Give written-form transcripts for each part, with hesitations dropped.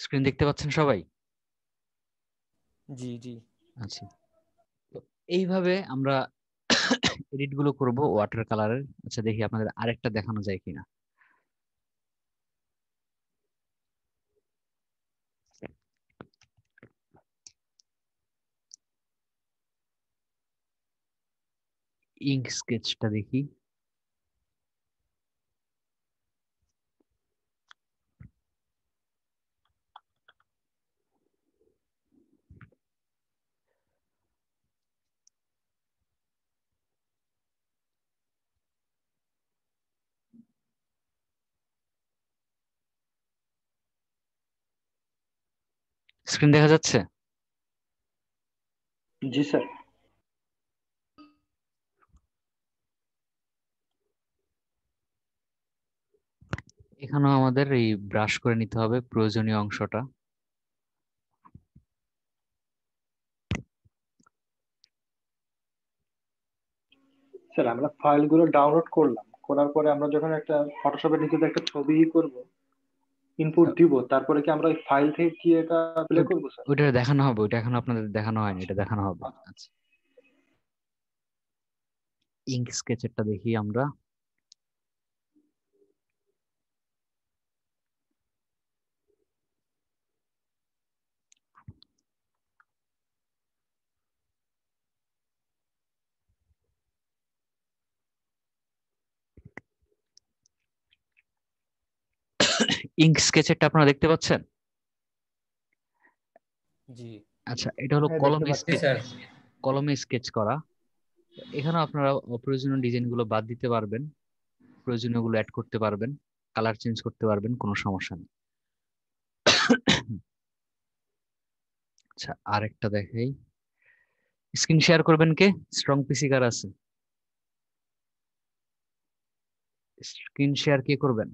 Screen দেখতে পাচ্ছেন সবাই? জি জি। আচ্ছা, তো এইভাবে আমরা এডিট গুলো করবো ওয়াটার কালারের। আচ্ছা, দেখি আপনাদের আরেকটা দেখানো যায় কিনা। ইঙ্ক স্কেচটা দেখি। স্ক্রিন দেখা যাচ্ছে? জি স্যার। এখানেও আমাদের এই ব্রাশ করে নিতে হবে প্রয়োজনীয় অংশটা। স্যার আমরা ফাইলগুলো ডাউনলোড করলাম, করার পরে আমরা যখন একটা ফটোশপের নিজেদের একটা ছবি করব, ইনপুট দিব, তারপরে কি আমরা ওই ফাইল থেকে কি এটা প্লে ওইটা করবো স্যার? ওইটা দেখানো হবে, ওইটা এখন আপনাদের দেখানো হয়নি, আচ্ছা এটা দেখানো হবে। আচ্ছা। আচ্ছা, ইঙ্ক স্কেচেরটা দেখি আমরা। ইঙ্ক স্কেচেরটা আপনারা দেখতে পাচ্ছেন? জি আচ্ছা, এটা হলো হ্যাঁ দেখতে কলমে পাচ্ছি স্যার। কলমে স্কেচ করা। এখানে আপনারা অপ্রয়োজনীয় ডিজাইন গুলো বাদ দিতে পারবেন, প্রয়োজনীয় গুলো অ্যাড করতে পারবেন, কালার চেঞ্জ করতে পারবেন, কোনো সমস্যা নেই। আচ্ছা, আরেকটা দেখাই। স্ক্রিন শেয়ার করবেন কে? স্ট্রং পিসি কার আছে? স্ক্রিন শেয়ার কে করবেন?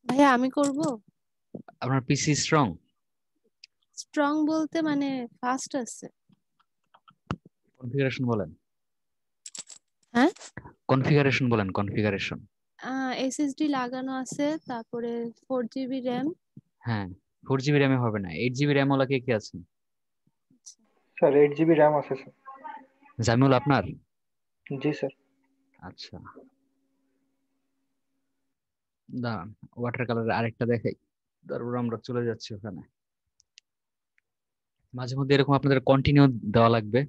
ভাইয়া আমি করব। আপনার পিসি স্ট্রং? স্ট্রং বলতে মানে ফাস্ট আছে। কনফিগারেশন বলেন। হ্যাঁ, কনফিগারেশন বলেন, কনফিগারেশন। এসএসডি লাগানো আছে, তারপরে 4 জিবি র্যাম। হ্যাঁ, 4 জিবি র্যামে হবে না, 8 জিবি র্যাম ওলা কে কে আছেন? স্যার, 8 জিবি র্যাম আছে স্যার। জামিউল আপনার? জি স্যার। আচ্ছা, দাঁড়ান, ওয়াটার কালারের আরেকটা দেখাই, তারপর আমরা চলে যাচ্ছি ওখানে। মাঝে মধ্যে এরকম আপনাদের কন্টিনিউ দেওয়া লাগবে।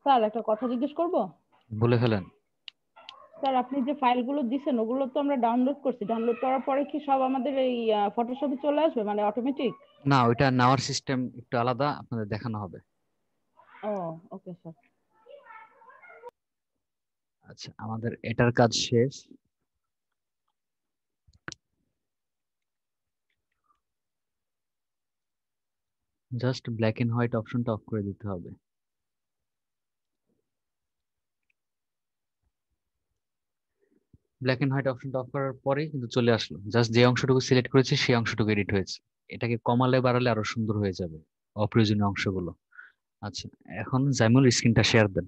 স্যার একটা কথা জিজ্ঞেস করব? বলে ফেলেন। স্যার আপনি যে ফাইলগুলো দিছেন ওগুলো তো আমরা ডাউনলোড করছি, ডাউনলোড করার পরে কি সব আমাদের এই ফটোশপে চলে আসবে মানে অটোমেটিক? না, ওইটা নেওয়ার সিস্টেম একটু আলাদা, আপনাদের দেখানো হবে। ও ওকে স্যার। আচ্ছা, আমাদের এটার কাজ শেষ। জাস্ট ব্ল্যাক এন্ড হোয়াইট অপশনটা অফ করে দিতে হবে। ব্ল্যাক এন্ড হোয়াইট অপশনটা অফ করার পরেই কিন্তু চলে আসলো, জাস্ট যে অংশটুকু সিলেক্ট করেছে সেই অংশটুকু এডিট হয়েছে। এটাকে কমালে বাড়ালে আরো সুন্দর হয়ে যাবে অপ্রয়োজনীয় অংশগুলো। আচ্ছা, এখন জাইমুল স্ক্রিনটা শেয়ার দেন।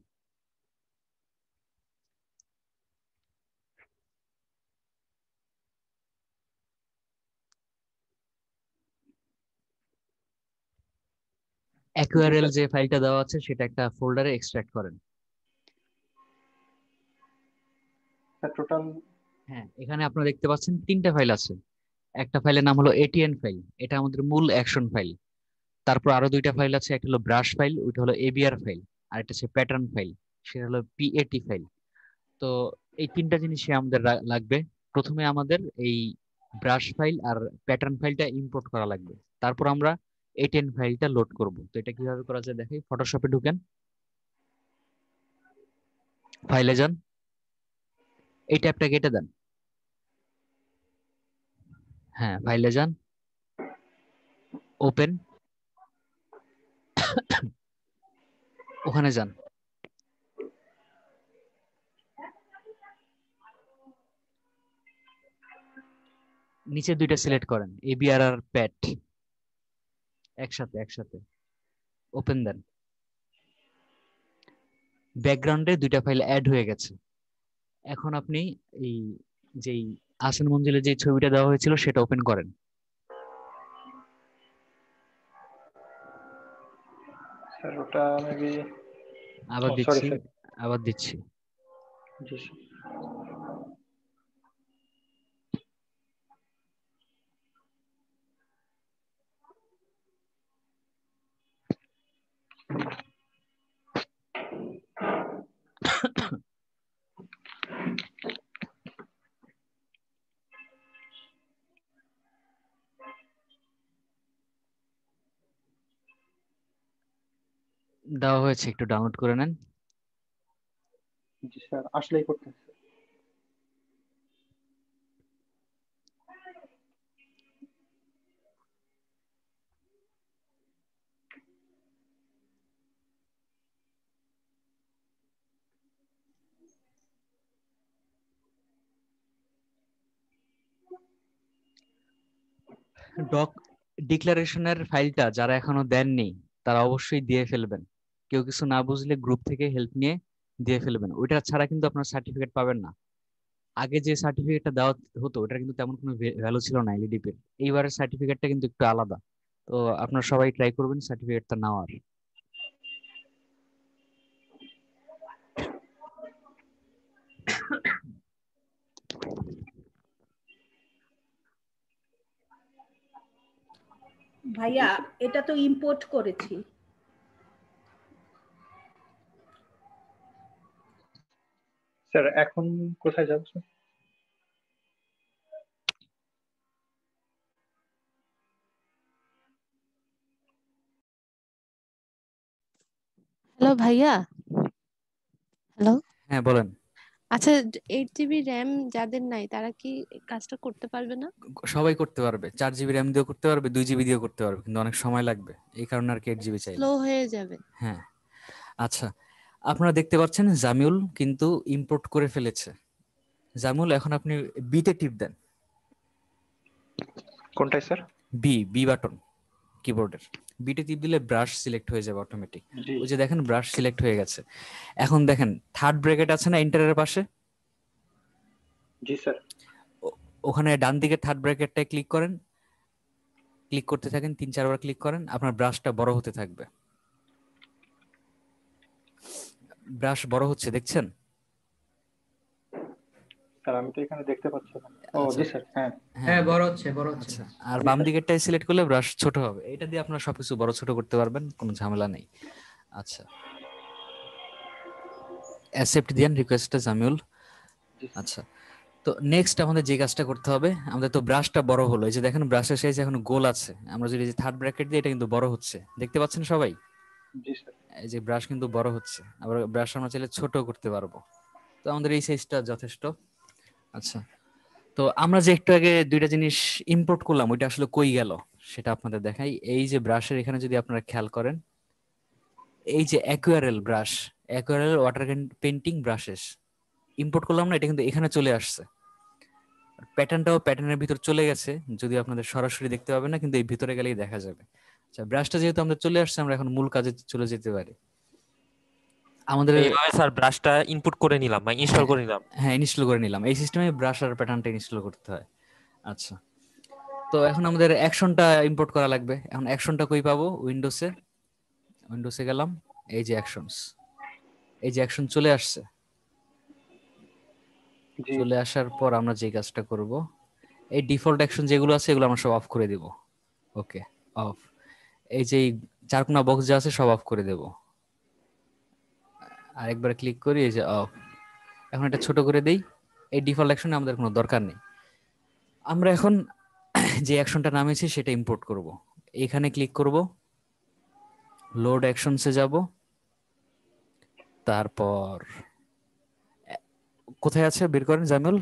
জি অ্যাকুয়ারেল স্যার। যে ফাইলটা দেওয়া আছে সেটা একটা ফোল্ডারে এক্সট্রাক্ট করেন। Sir total. হ্যাঁ, এখানে আপনারা দেখতে পাচ্ছেন তিনটা ফাইল আছে। একটা ফাইলের নাম হলো এটিএন ফাইল, এটা আমাদের মূল অ্যাকশন ফাইল। তারপর আরো দুইটা ফাইল আছে, একটা হলো ব্রাশ ফাইল, ওইটা হলো এবিআর ফাইল। আর একটা হচ্ছে প্যাটার্ন ফাইল, সেটা হলো পিএটি ফাইল। তো এই তিনটা জিনিসই আমাদের লাগবে। প্রথমে আমাদের এই ব্রাশ ফাইল আর প্যাটার্ন ফাইলটা ইম্পোর্ট করা লাগবে। তারপর আমরা A10 ফাইলটা লোড করব। তো এটা কিভাবে করা যায় দেখাই। ফটোশপে ঢুকেন, ফাইলে যান, এই ট্যাবটা কেটে দেন। হ্যাঁ, ফাইলে যান, ওপেন, ওখানে যান, নিচে দুইটা সিলেক্ট করেন, এবিআর আর প্যাট একসাথে একসাথে, ওপেন দেন। ব্যাকগ্রাউন্ডে দুইটা ফাইল অ্যাড হয়ে গেছে। এখন আপনি এই যেই আসান মঞ্জিলে যে ছবিটা দেওয়া হয়েছিল সেটা ওপেন করেন। স্যার ওটা মেবি আবার সরি দিচ্ছি, স্যার। আবার দিচ্ছি। জি স্যার। দেওয়া হয়েছে, একটু ডাউনলোড করে নেন। জি স্যার, আসলেই করতেছে। ডক ডিক্লারেশনের ফাইলটা যারা এখনো দেননি তারা অবশ্যই দিয়ে ফেলবেন। কেউ কিছু না বুঝলে গ্রুপ থেকে হেল্প নিয়ে দিয়ে ফেলবেন। ওইটা ছাড়া কিন্তু আপনার সার্টিফিকেট পাবেন না। আগে যে সার্টিফিকেটটা দেওয়া হতো ওটার কিন্তু তেমন কোনো ভ্যালু ছিল না এলইডিপির। এইবারের সার্টিফিকেটটা কিন্তু একটু আলাদা। তো আপনারা সবাই ট্রাই করবেন সার্টিফিকেটটা নেওয়ার। ভাইয়া এটা তো ইম্পোর্ট করেছি। স্যার এখন কোথায় যাব স্যার? হ্যালো ভাইয়া। হ্যালো। হ্যাঁ বলেন। আচ্ছা, 8 জিবি র্যাম যাদের নাই তারা কি এই কাজটা করতে পারবে না? সবাই করতে পারবে, 4 জিবি র্যাম দিয়েও করতে পারবে, 2 জিবি দিয়েও করতে পারবে, কিন্তু অনেক সময় লাগবে। এই কারণে আর কি 8 জিবি চাইলাম। স্লো হয়ে যাবে। হ্যাঁ, আচ্ছা, আপনারা দেখতে পাচ্ছেন জামিউল কিন্তু ইম্পোর্ট করে ফেলেছে। জামিউল এখন আপনি বিতে টিপ দেন। কোনটাই স্যার? বি, বি বাটন কিবোর্ডের। বিটে টিপ দিলে ব্রাশ সিলেক্ট হয়ে যাবে অটোমেটিক। জি ওই যে দেখেন ব্রাশ সিলেক্ট হয়ে গেছে। এখন দেখেন থার্ড ব্র্যাকেট আছে না এন্টারের পাশে, জি স্যার। ওখানে ডান দিকে থার্ড ব্র্যাকেটটায় ক্লিক করেন। ক্লিক করতে থাকেন, 3-4 বার ক্লিক করেন, আপনার ব্রাশটা বড় হতে থাকবে। ব্রাশ বড় হচ্ছে, দেখছেন? স্যার আমি তো এখানে দেখতে পাচ্ছি না। ও আচ্ছা, জি স্যার, হ্যাঁ। হ্যাঁ বড় হচ্ছে বড় হচ্ছে। আচ্ছা, আর জি বাম স্যার। দিকেরটাই সিলেক্ট করলে ব্রাশ ছোট হবে। এটা দিয়ে আপনারা সবকিছু বড় ছোট করতে পারবেন, কোনো ঝামেলা নেই। আচ্ছা, অ্যাকসেপ্ট দিয়েন রিকোয়েস্টটা জামিউল। জি স্যার। আচ্ছা, তো নেক্সট আমাদের যে কাজটা করতে হবে, আমাদের তো ব্রাশটা বড় হলো, এই যে দেখেন ব্রাশের সাইজ এখন গোল আছে। আমরা যদি থার্ড ব্র্যাকেট দিই এটা কিন্তু বড় হচ্ছে, দেখতে পাচ্ছেন সবাই? জি স্যার। এই যে ব্রাশ কিন্তু বড় হচ্ছে। আবার ব্রাশ আমরা চাইলে ছোট করতে পারবো। তো আমাদের এই সাইজটা যথেষ্ট। আচ্ছা, তো আমরা যে একটু আগে দুইটা জিনিস ইম্পোর্ট করলাম ওইটা আসলে কই গেল সেটা আপনাদের দেখাই। এই যে ব্রাশের এখানে যদি আপনারা খেয়াল করেন, এই যে aquarelle brush, aquarelle water painting brushes import করলাম না, এটা কিন্তু এখানে চলে আসছে। প্যাটার্নটাও প্যাটার্নের ভিতর চলে গেছে, যদি আপনাদের সরাসরি দেখতে পাবেন না, কিন্তু এই ভিতরে গেলেই দেখা যাবে। আচ্ছা, ব্রাশটা যেহেতু আমাদের চলে আসছে, আমরা এখন মূল কাজে চলে যেতে পারি। আমাদের এইভাবে স্যার ব্রাশটা ইনপুট করে নিলাম বা ইনস্টল করে নিলাম। হ্যাঁ, ইনস্টল করে নিলাম। এই সিস্টেমে ব্রাশ আর প্যাটার্নটা ইনস্টল করতে হয়। আচ্ছা, তো এখন আমাদের অ্যাকশনটা ইম্পোর্ট করা লাগবে। এখন অ্যাকশনটা কই পাবো? উইন্ডোজে, উইন্ডোজে গেলাম, এই যে অ্যাকশনস, এই যে অ্যাকশন চলে আসছে। জি চলে আসার পর আমরা যে কাজটা করব, এই ডিফল্ট অ্যাকশন যেগুলো আছে এগুলো আমরা সব অফ করে দেব। ওকে, অফ। এই যে চারকোনা বক্স যা আছে সব অফ করে দেব। আরেকবার ক্লিক করি, এই যে অফ। এখন এটা ছোট করে দেই। এই ডিফল্ট অ্যাকশনে আমাদের কোনো দরকার নেই। আমরা এখন যে অ্যাকশনটা নামিয়েছি সেটা ইম্পোর্ট করব। এখানে ক্লিক করব, লোড অ্যাকশনসে যাব, তারপর কোথায় আছে বের করেন জামিল।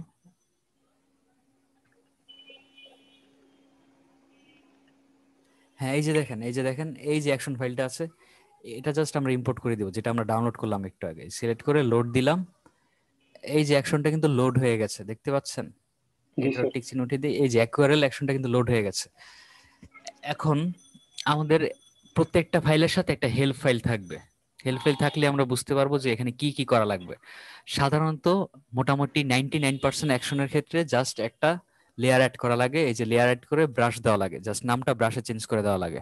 হ্যাঁ এই যে দেখেন, এই যে দেখেন, এই যে অ্যাকশন ফাইলটা আছে, এটা জাস্ট আমরা ইম্পোর্ট করে দিব, যেটা আমরা ডাউনলোড করলাম একটু আগে। সিলেক্ট করে লোড দিলাম, এই যে অ্যাকশনটা কিন্তু লোড হয়ে গেছে, দেখতে পাচ্ছেন? জি এটা স্যার। টিক চিহ্ন উঠিয়ে দিই, এই যে অ্যাকুয়ারেল অ্যাকশনটা কিন্তু লোড হয়ে গেছে। এখন আমাদের প্রত্যেকটা ফাইলের সাথে একটা হেল্প ফাইল থাকবে। হেল্প ফাইল থাকলে আমরা বুঝতে পারবো যে এখানে কি কি করা লাগবে। সাধারণত মোটামুটি 99% অ্যাকশনের ক্ষেত্রে জাস্ট একটা লেয়ার অ্যাড করা লাগে। এই যে লেয়ার অ্যাড করে ব্রাশ দেওয়া লাগে, জাস্ট নামটা ব্রাশে চেঞ্জ করে দেওয়া লাগে।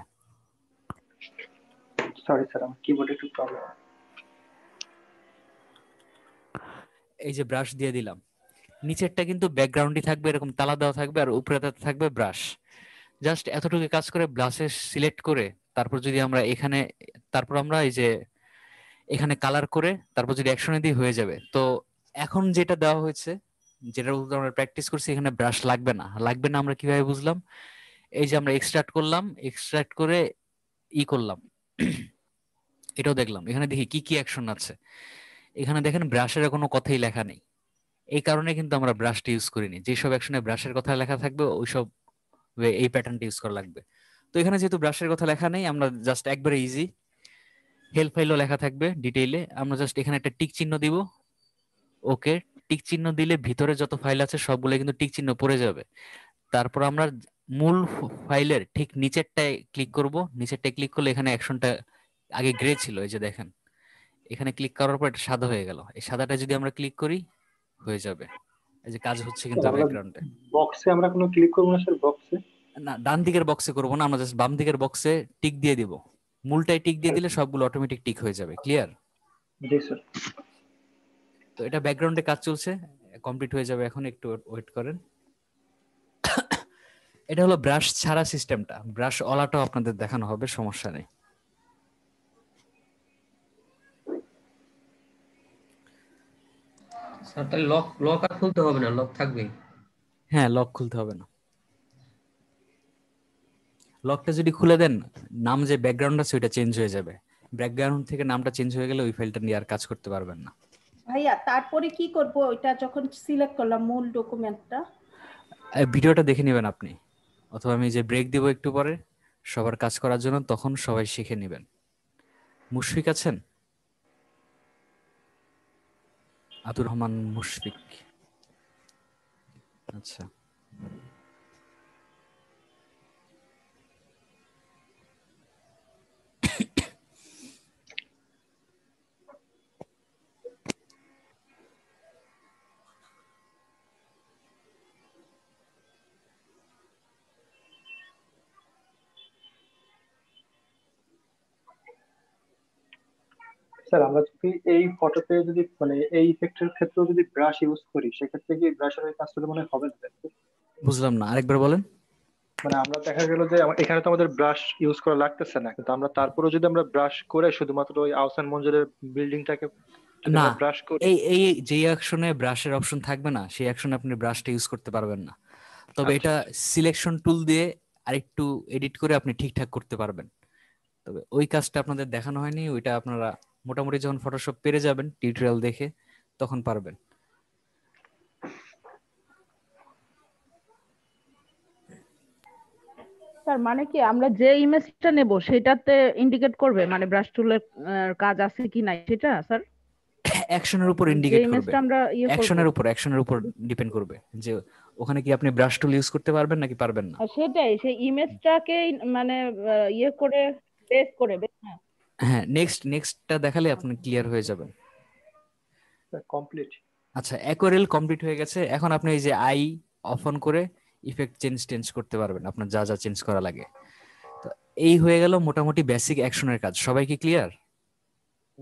সরি স্যার, আমার কিবোর্ডে একটু প্রবলেম। এই যে ব্রাশ দিয়ে দিলাম, নিচেরটা কিন্তু ব্যাকগ্রাউন্ডই থাকবে, এরকম তালা দেওয়া থাকবে, আর উপরেটা থাকবে ব্রাশ। জাস্ট এতটুকু কাজ করে ব্রাশে সিলেক্ট করে তারপর যদি আমরা এখানে, তারপর আমরা এই যে এখানে কালার করে তারপর যদি অ্যাকশনে দিই হয়ে যাবে। তো এখন যেটা দেওয়া হয়েছে, যেটার উপর আমরা প্র্যাকটিস করছি, এখানে ব্রাশ লাগবে না। লাগবে না আমরা কিভাবে বুঝলাম? এই যে আমরা এক্সট্রাক্ট করলাম, এক্সট্রাক্ট করে করলাম, এটাও দেখলাম। এখানে দেখি কি কি অ্যাকশন আছে। এখানে দেখেন ব্রাশের কোনো কথাই লেখা নেই। এই কারণে কিন্তু আমরা ব্রাশটা ইউজ করিনি। যেসব অ্যাকশনে ব্রাশের কথা লেখা থাকবে ওইসব এই প্যাটার্নটা ইউজ করা লাগবে। তো এখানে যেহেতু ব্রাশের কথা লেখা নেই, আমরা জাস্ট একবারে ইজি, হেল্প ফাইলও লেখা থাকবে ডিটেইলে, আমরা জাস্ট এখানে একটা টিক চিহ্ন দিব। ওকে, টিক চিহ্ন দিলে ভিতরে যত ফাইল আছে সবগুলো কিন্তু টিক চিহ্ন পড়ে যাবে। তারপর আমরা মূল ফাইলের ঠিক নিচেরটায় ক্লিক করব। নিচেরটায় ক্লিক করলে এখানে অ্যাকশনটা আগে গ্রে ছিল, এই যে দেখেন, এখানে ক্লিক করার পর এটা সাদা হয়ে গেল। এই সাদাটা যদি আমরা ক্লিক করি হয়ে যাবে। এই যে কাজ হচ্ছে কিন্তু স্যার আমরা ব্যাকগ্রাউন্ডে। বক্সে আমরা কোনো ক্লিক করবো না স্যার, বক্সে? না, ডান দিকের বক্সে করবো না, আমরা জাস্ট বাম দিকের বক্সে টিক দিয়ে দিব। মূলটায় টিক দিয়ে দিলে সবগুলো অটোমেটিক টিক হয়ে যাবে। ক্লিয়ার? জি স্যার। তো এটা ব্যাকগ্রাউন্ডে কাজ চলছে, কমপ্লিট হয়ে যাবে এখন, একটু ওয়েট করেন। এটা হলো ব্রাশ ছাড়া সিস্টেমটা, ব্রাশ ওলাটাও আপনাদের দেখানো হবে, সমস্যা নেই। স্যার তাহলে লক লক আর খুলতে হবে না, লক থাকবে? হ্যাঁ, লক খুলতে হবে না। লকটা যদি খুলে দেন, নাম যে ব্যাকগ্রাউন্ড আছে ওইটা চেঞ্জ হয়ে যাবে। ব্যাকগ্রাউন্ড থেকে নামটা চেঞ্জ হয়ে গেলে ওই ফাইলটা নিয়ে আর কাজ করতে পারবেন না। ভাইয়া তারপরে কি করব ওইটা যখন সিলেক্ট করলাম মূল ডকুমেন্টটা? ভিডিওটা দেখে নেবেন আপনি, অথবা আমি যে ব্রেক দিব একটু পরে সবার কাজ করার জন্য, তখন সবাই শিখে নেবেন। মুশফিক আছেন? আব্দুর রহমান মুশফিক, আচ্ছা। স্যার আমরা যদি এই ফটোতে যদি মানে এই ইফেক্টের ক্ষেত্রেও যদি ব্রাশ ইউজ করি, সেক্ষেত্রে কি ব্রাশের ওই কাজটা মনে হয় হবে না? বুঝলাম না, আরেকবার বলেন। মানে আমরা দেখা গেল যে এখানে তো আমাদের ব্রাশ ইউজ করা লাগতেছে না, কিন্তু আমরা তারপরেও যদি আমরা ব্রাশ করে শুধুমাত্র ওই আহসান মঞ্জুরের বিল্ডিংটাকে যদি না, আমরা ব্রাশ করি। এই এই যে অ্যাকশনে ব্রাশের অপশন থাকবে না, সেই অ্যাকশনে আপনি ব্রাশটা ইউজ করতে পারবেন না। তবে আচ্ছা এটা সিলেকশন টুল দিয়ে আরেকটু এডিট করে আপনি ঠিকঠাক করতে পারবেন। তবে ওই কাজটা আপনাদের দেখানো হয়নি, ওইটা আপনারা মোটামুটি যখন ফটোশপ পেরে যাবেন টিউটোরিয়াল দেখে তখন পারবেন। স্যার মানে কি আমরা যে ইমেজটা নেব সেটাতে ইন্ডিকেট করবে মানে ব্রাশ টুলের কাজ আছে কি নাই সেটা স্যার? অ্যাকশনের উপর যে ইন্ডিকেট করবে, ইমেজটা আমরা করব অ্যাকশনের উপর ডিপেন্ড করবে যে ওখানে কি আপনি ব্রাশ টুল ইউজ করতে পারবেন নাকি পারবেন না। সেটাই, সেই ইমেজটাকে মানে করে বেস করে হ্যাঁ। হ্যাঁ, নেক্সটটা দেখালে আপনি ক্লিয়ার হয়ে যাবেন। কমপ্লিট। আচ্ছা, অ্যাকোয়ারেল কমপ্লিট হয়ে গেছে। এখন আপনি এই যে আই অফ অন করে ইফেক্ট চেঞ্জ করতে পারবেন, আপনার যা যা চেঞ্জ করা লাগে। তো এই হয়ে গেল মোটামুটি বেসিক অ্যাকশনের কাজ। সবাই কি ক্লিয়ার?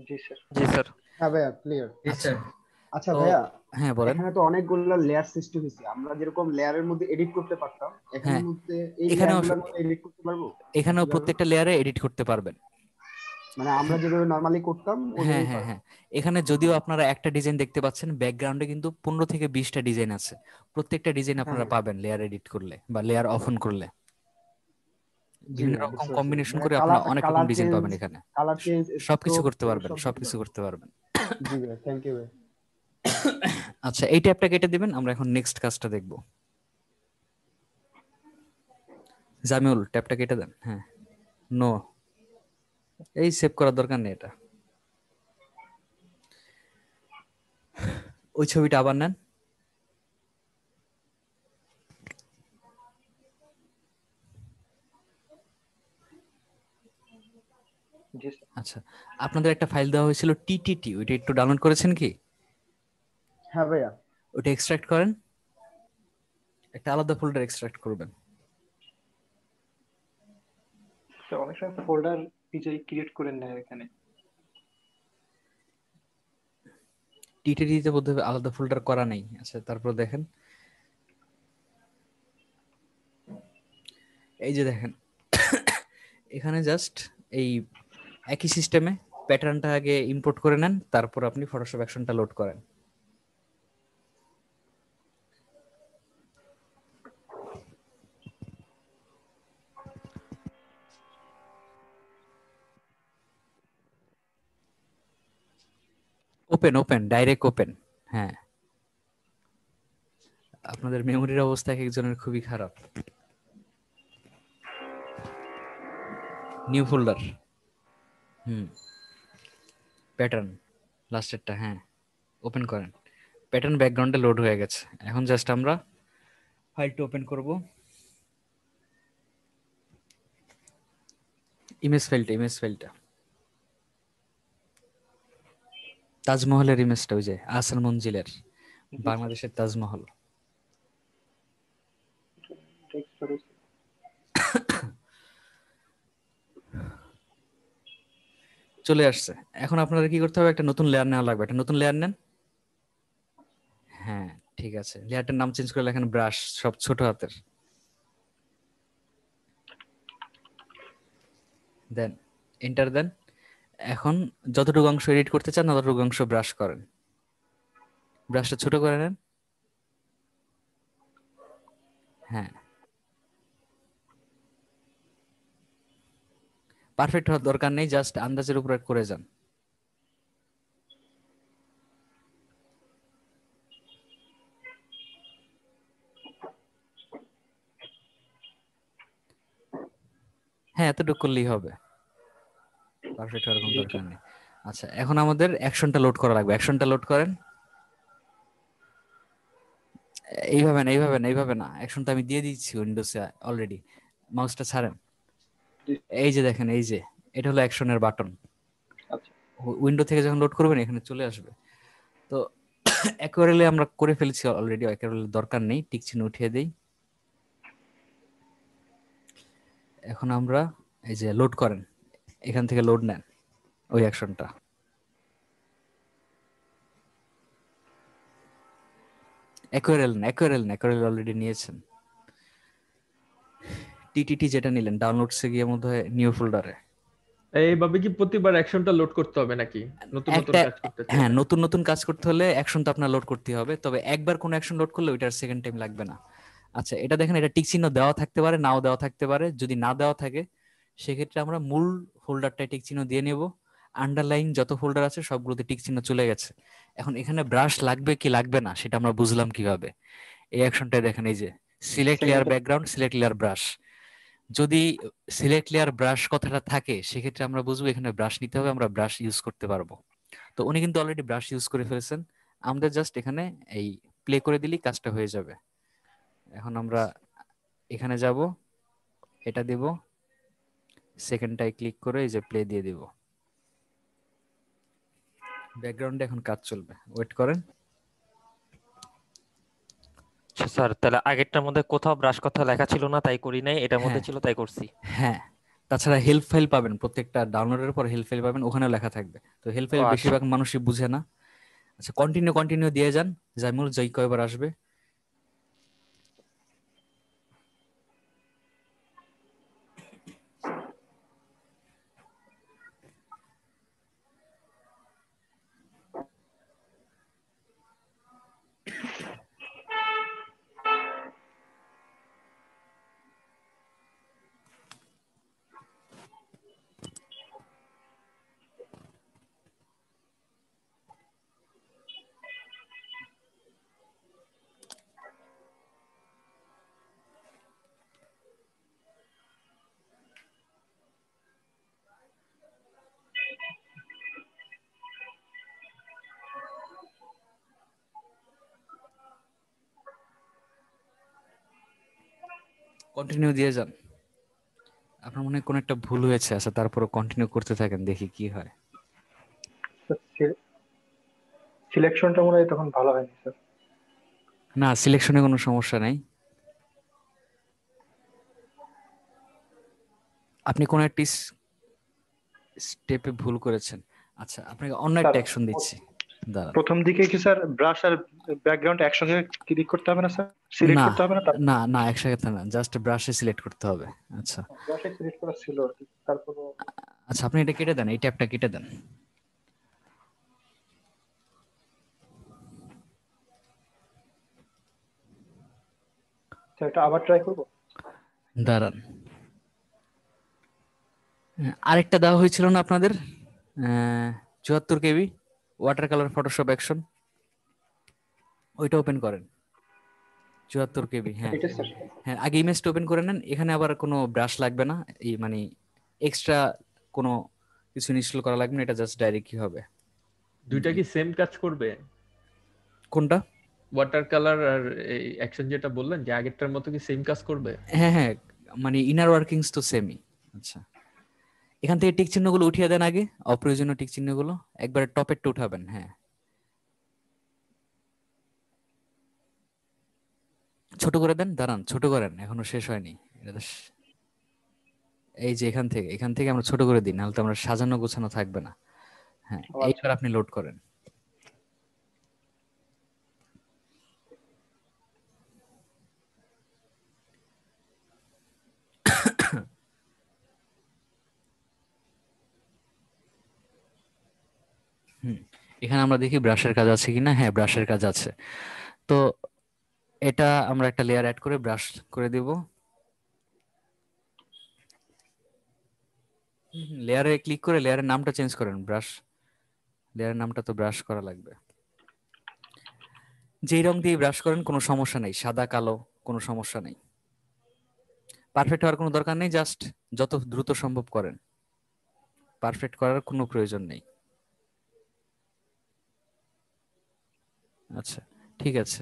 জি স্যার। জি স্যার। হ্যাঁ ভাইয়া ক্লিয়ার। আচ্ছা আচ্ছা তো ভাইয়া, হ্যাঁ বলেন। এখানে তো অনেকগুলো লেয়ার সৃষ্টি হয়েছে, আমরা যেরকম লেয়ারের মধ্যে এডিট করতে পারতাম এখানের হ্যাঁ, মধ্যে এই এখানেও লেয়ারগুলোর মধ্যে এডিট করতে পারবো? এখানেও প্রত্যেকটা লেয়ারে এডিট করতে পারবেন। মানে আমরা যেভাবে নরমালি করতাম হ্যাঁ ওইভাবেই হ্যাঁ পারবো। হ্যাঁ, এখানে যদিও আপনারা একটা ডিজাইন দেখতে পাচ্ছেন, ব্যাকগ্রাউন্ডে কিন্তু 15 থেকে 20টা ডিজাইন আছে। প্রত্যেকটা ডিজাইন হ্যাঁ আপনারা হ্যাঁ পাবেন লেয়ার এডিট করলে বা লেয়ার অফ অন করলে। জি বিভিন্ন ভাইয়া, রকম বুঝতে পারছি। কম্বিনেশন ভাইয়া করে আপনারা কালার অনেক রকম কালার ডিজাইন চেঞ্জ পাবেন এখানে। কালার চেঞ্জ সবকিছু স্ট্রোক করতে পারবেন, সব কিছু সবকিছু পারবো। করতে পারবেন। জি ভাইয়া, থ্যাংক ইউ ভাইয়া। আচ্ছা, এই ট্যাবটা কেটে দিবেন, আমরা এখন নেক্সট কাজটা দেখব। জামিউল, ট্যাবটা কেটে দেন। হ্যাঁ, নো, এই সেভ করার দরকার নেই এটা। ওই ছবিটা আবার নেন। জি স্যার। আচ্ছা, আপনাদের একটা ফাইল দেওয়া হয়েছিল টিটিটি, ওইটা একটু ডাউনলোড করেছেন কি? হ্যাঁ ভাইয়া। ওটা এক্সট্রাক্ট করেন, একটা আলাদা ফোল্ডার এক্সট্রাক্ট করবেন। স্যার অনেক সময় ফোল্ডার নিজেই ক্রিয়েট করে নেয় এখানে। টিটিটিতে বোধহয় আলাদা ফোল্ডার করা নেই। আচ্ছা, তারপর দেখেন, এই যে দেখেন এখানে জাস্ট এই একই সিস্টেমে প্যাটার্নটা আগে ইম্পোর্ট করে নেন, তারপর আপনি ফটোশপ অ্যাকশনটা লোড করেন। Open open, direct open. হ্যাঁ, আপনাদের মেমোরির অবস্থা এক একজনের খুবই খারাপ। নিউ ফোল্ডার, প্যাটার্ন, লাস্টেরটা। হ্যাঁ, ওপেন করেন। প্যাটার্ন ব্যাকগ্রাউন্ডে লোড হয়ে গেছে। এখন জাস্ট আমরা ফাইলটা ওপেন করব। ইমেজ ফাইলটা তাজমহলের ইমেজটা, ওই যে আহসান মঞ্জিলের জি স্যার। বাংলাদেশের তাজমহল। টেক্সট করে চলে আসছে। এখন আপনাদের কি করতে হবে, একটা নতুন লেয়ার নেওয়া লাগবে। একটা নতুন লেয়ার নেন। হ্যাঁ, ঠিক আছে, লেয়ারটার নাম চেঞ্জ করে লেখেন ব্রাশ, সব ছোট হাতের। দেন এন্টার দেন। এখন যতটুকু অংশ এডিট করতে চান ততটুকু অংশ ব্রাশ করেন। ব্রাশটা ছোট করে নেন। হ্যাঁ, পারফেক্ট হওয়ার দরকার নেই, জাস্ট আন্দাজের উপরে করে যান। হ্যাঁ, এতটুকু করলেই হবে, পারফেক্ট হওয়ার কোনো জি দরকার স্যার। নেই। আচ্ছা, এখন আমাদের অ্যাকশনটা লোড করা লাগবে। অ্যাকশনটা লোড করেন। এইভাবে না, অ্যাকশনটা আমি দিয়ে দিচ্ছি উইন্ডোজে অলরেডি। মাউসটা ছাড়েন। জি। এই যে দেখেন, এই যে এটা হলো অ্যাকশনের বাটন। আচ্ছা। উইন্ডো থেকে যখন লোড করবেন এখানে চলে আসবে। তো অ্যাকোয়ারেলে আমরা করে ফেলেছি অলরেডি, অ্যাকোয়ারেলের দরকার নেই, টিক চিহ্ন উঠিয়ে দেই। এখন আমরা এই যে লোড করেন, এখান থেকে লোড নেন ওই অ্যাকশনটা। অ্যাকোয়ারেল অলরেডি নিয়েছেন। টিটিটি যেটা নিলেন, ডাউনলোডসে গিয়ে মধ্যে নিউ ফোল্ডারে এইভাবে কি প্রতিবার অ্যাকশনটা লোড করতে হবে নাকি নতুন নতুন একটা, কাজ করতে হ্যাঁ, চাইলে? নতুন নতুন কাজ করতে হলে অ্যাকশন তো আপনার লোড করতে হবে, তবে একবার কোন অ্যাকশন লোড করলে ওইটার সেকেন্ড টাইম লাগবে না। আচ্ছা, এটা দেখেন, এটা টিক চিহ্ন দেওয়া থাকতে পারে, নাও দেওয়া থাকতে পারে। যদি না দেওয়া থাকে সেক্ষেত্রে আমরা মূল ফোল্ডারটায় টিক চিহ্ন দিয়ে নেব। আন্ডারলাইন যত ফোল্ডার আছে সবগুলোতে টিক চিহ্ন চলে গেছে। এখন এখানে ব্রাশ লাগবে কি লাগবে না সেটা আমরা বুঝলাম কিভাবে? এই অ্যাকশনটাই দেখেন, এই যে select layer background, select layer brush. যদি সিলেক্ট লেয়ার ব্রাশ কথাটা থাকে সেক্ষেত্রে আমরা বুঝবো এখানে ব্রাশ নিতে হবে, আমরা ব্রাশ ইউজ করতে পারবো। তো উনি কিন্তু অলরেডি ব্রাশ ইউজ করে ফেলেছেন, আমাদের জাস্ট এখানে এই প্লে করে দিলেই কাজটা হয়ে যাবে। এখন আমরা এখানে যাব, এটা দেব, সেকেন্ডটায় ক্লিক করে এই যে প্লে দিয়ে দিব। ব্যাকগ্রাউন্ডে এখন কাজ চলবে, ওয়েট করেন। স্যার তাহলে আগেরটার মধ্যে কোথাও ব্রাশ কথা লেখা ছিল না, তাই করি নাই, এটার মধ্যে হ্যাঁ ছিল তাই করছি। হ্যাঁ, তাছাড়া হেল্প ফাইল পাবেন, প্রত্যেকটা ডাউনলোডের পর হেল্প ফাইল পাবেন, ওখানেও লেখা থাকবে। তো হেল্প ও ফাইল আচ্ছা। বেশিরভাগ মানুষই বুঝে না। আচ্ছা, কন্টিনিউ দিয়ে যান। জাইমুল যাই কয়বার আসবে। কন্টিনিউ দিয়ে যান। আপনার মনে হয় কোনো একটা ভুল হয়েছে, আচ্ছা তারপরে কন্টিনিউ করতে থাকেন, দেখি কি হয়। সিলেকশনটা মনে হয় তখন ভালো হয়নি স্যার। না, সিলেকশনে কোনো সমস্যা নাই। আপনি কোন একটি স্টেপে ভুল করেছেন। আচ্ছা, আপনাকে অন্য একটা স্যার অ্যাকশন দিচ্ছি, দাঁড়ান। প্রথম দিকে কি স্যার ব্রাশ আর ব্যাকগ্রাউন্ড একসঙ্গে ক্লিক করতে হবে না স্যার? সিলেক্ট না করতে হবে না? তারপর না না, একসাথে না, জাস্ট ব্রাশে সিলেক্ট করতে হবে। আচ্ছা ব্রাশে সিলেক্ট করা ছিল আর কি, তারপর আচ্ছা, আপনি এটা কেটে দেন, এই ট্যাবটা কেটে দেন। এটা আবার ট্রাই করবো। দাঁড়ান, আরেকটা দেওয়া হয়েছিল না আপনাদের 74 কেবি ওয়াটার কালার ফটোশপ অ্যাকশন, ওইটা ওপেন করেন। 74 কেবি, হ্যাঁ এটা স্যার হ্যাঁ, আগে ইমেজটা ওপেন করে নেন। এখানে আবার কোনো ব্রাশ লাগবে না, এই মানে এক্সট্রা কোনো কিছু ইনস্টল করা লাগবে না, এটা জাস্ট ডাইরেক্টই হবে। দুইটা কি সেম কাজ করবে? কোনটা? ওয়াটার কালার আর এই অ্যাকশন যেটা বললেন যে আগেরটার মতো কি সেম কাজ করবে? হ্যাঁ হ্যাঁ, মানে ইনার ওয়ার্কিংস তো সেমই। আচ্ছা, এখান থেকে টিক চিহ্নগুলো উঠিয়ে দেন, আগে অপ্রয়োজনীয় টিক চিহ্নগুলো একবারে টপেরটা উঠাবেন। হ্যাঁ, ছোট করে দেন, দাঁড়ান ছোট করেন, এখনো শেষ হয়নি। এই যে এখান থেকে আমরা ছোট করে দিই, নাহলে তো আমরা সাজানো গোছানো থাকবে না। হ্যাঁ, এইবার আপনি লোড করেন। এখানে আমরা দেখি ব্রাশের কাজ আছে কিনা। হ্যাঁ, ব্রাশের কাজ আছে। তো এটা আমরা একটা লেয়ার অ্যাড করে ব্রাশ করে দিব। লেয়ারে ক্লিক করে লেয়ারের নামটা চেঞ্জ করেন, ব্রাশ লেয়ারের নামটা তো ব্রাশ করা লাগবে। যেই রং দিয়ে ব্রাশ করেন কোনো সমস্যা নেই, সাদা কালো কোনো সমস্যা নেই। পারফেক্ট হওয়ার কোনো দরকার নেই, জাস্ট যত দ্রুত সম্ভব করেন, পারফেক্ট করার কোনো প্রয়োজন নেই। আচ্ছা ঠিক আছে,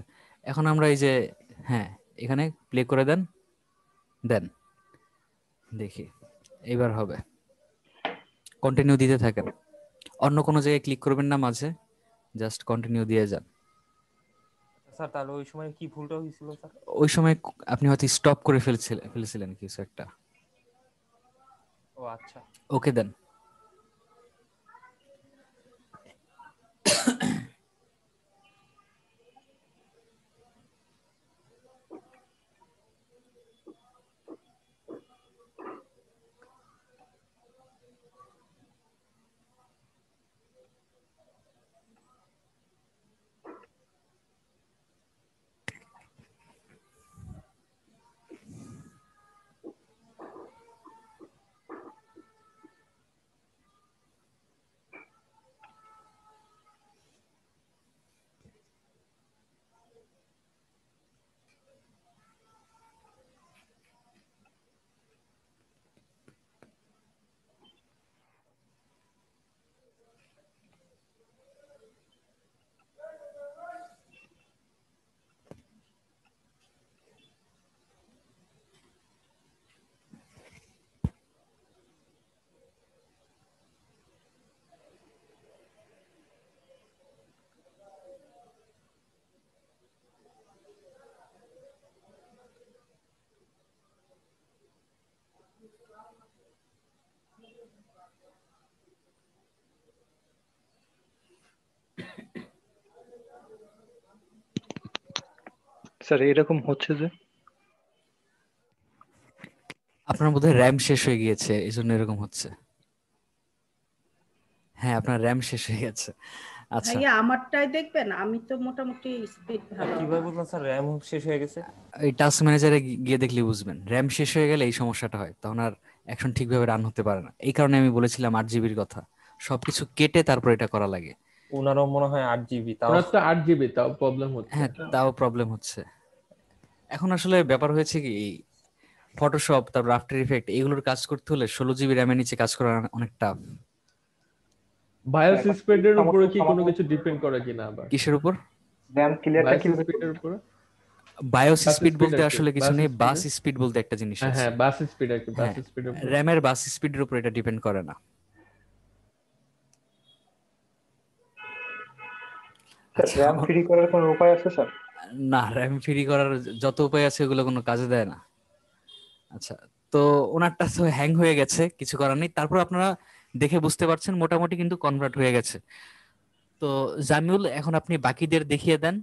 এখন আমরা এই যে হ্যাঁ এখানে প্লে করে দেন, দেন দেখি এইবার হবে। কন্টিনিউ দিতে থাকেন, অন্য কোনো জায়গায় ক্লিক করবেন না মাঝে, জাস্ট কন্টিনিউ দিয়ে যান। স্যার তাহলে ওই সময় কি ভুলটা হয়েছিল স্যার? ওই সময় আপনি হয়তো স্টপ করে ফেলেছিলেন কিছু একটা। ও আচ্ছা, ওকে দেন। স্যার এরকম হচ্ছে যে আপনার বোধহয় র্যাম শেষ হয়ে গিয়েছে, এই জন্য এরকম হচ্ছে। হ্যাঁ, আপনার র্যাম শেষ হয়ে গেছে। আচ্ছা, ভাইয়া আমারটাই দেখবেন, আমি তো মোটামুটি স্পিড ভালো। কিভাবে বুঝলাম স্যার র্যাম শেষ হয়ে গেছে? এই টাস্ক ম্যানেজারে গিয়ে দেখলে বুঝবেন, র্যাম শেষ হয়ে গেলে এই সমস্যাটা হয়, তখন আর অ্যাকশন ঠিকভাবে রান হতে পারে না। এই কারণে আমি বলেছিলাম 8 জিবির কথা, সবকিছু কেটে তারপর এটা করা লাগে। ওনারও মনে হয় 8 জিবি, তাও ওনার তো 8 জিবি, তাও প্রবলেম হচ্ছে। হ্যাঁ, তাও প্রবলেম হচ্ছে। এখন আসলে ব্যাপার হয়েছে কি, ফটোশপ তারপর আফটার ইফেক্ট এগুলোর কাজ করতে হলে 16 জিবি র্যামের নিচে কাজ করা অনেক টাফ। বায়োস স্পিডের উপরে কি কোনো কিছু ডিপেন্ড করে কিনা আবার? কিসের উপর? র্যাম ক্লিয়ারটা বায়োস কিভাবে স্পিডের উপরে? বায়োস বাস স্পিড স্পিড বলতে আর কি, আসলে কিছু বাস নেই, স্পিড। বাস স্পিড বলতে একটা জিনিস হ্যাঁ আছে। হ্যাঁ, বাস স্পিড আর কি, বাস হ্যাঁ, স্পিড। র্যামের বাস স্পিডের উপর এটা ডিপেন্ড করে না। স্যার আচ্ছা, র্যাম ফ্রি করার কোনো উপায় আছে স্যার? না, র্যাম ফ্রি করার যত উপায় আছে ওগুলো কোনো কাজে দেয় না। আচ্ছা, তো ওনারটা তো হ্যাং হয়ে গেছে, কিছু করার নেই। তারপর আপনারা দেখে বুঝতে পারছেন মোটামুটি কিন্তু কনভার্ট হয়ে গেছে। তো জামিউল, এখন আপনি বাকিদের দেখিয়ে দেন,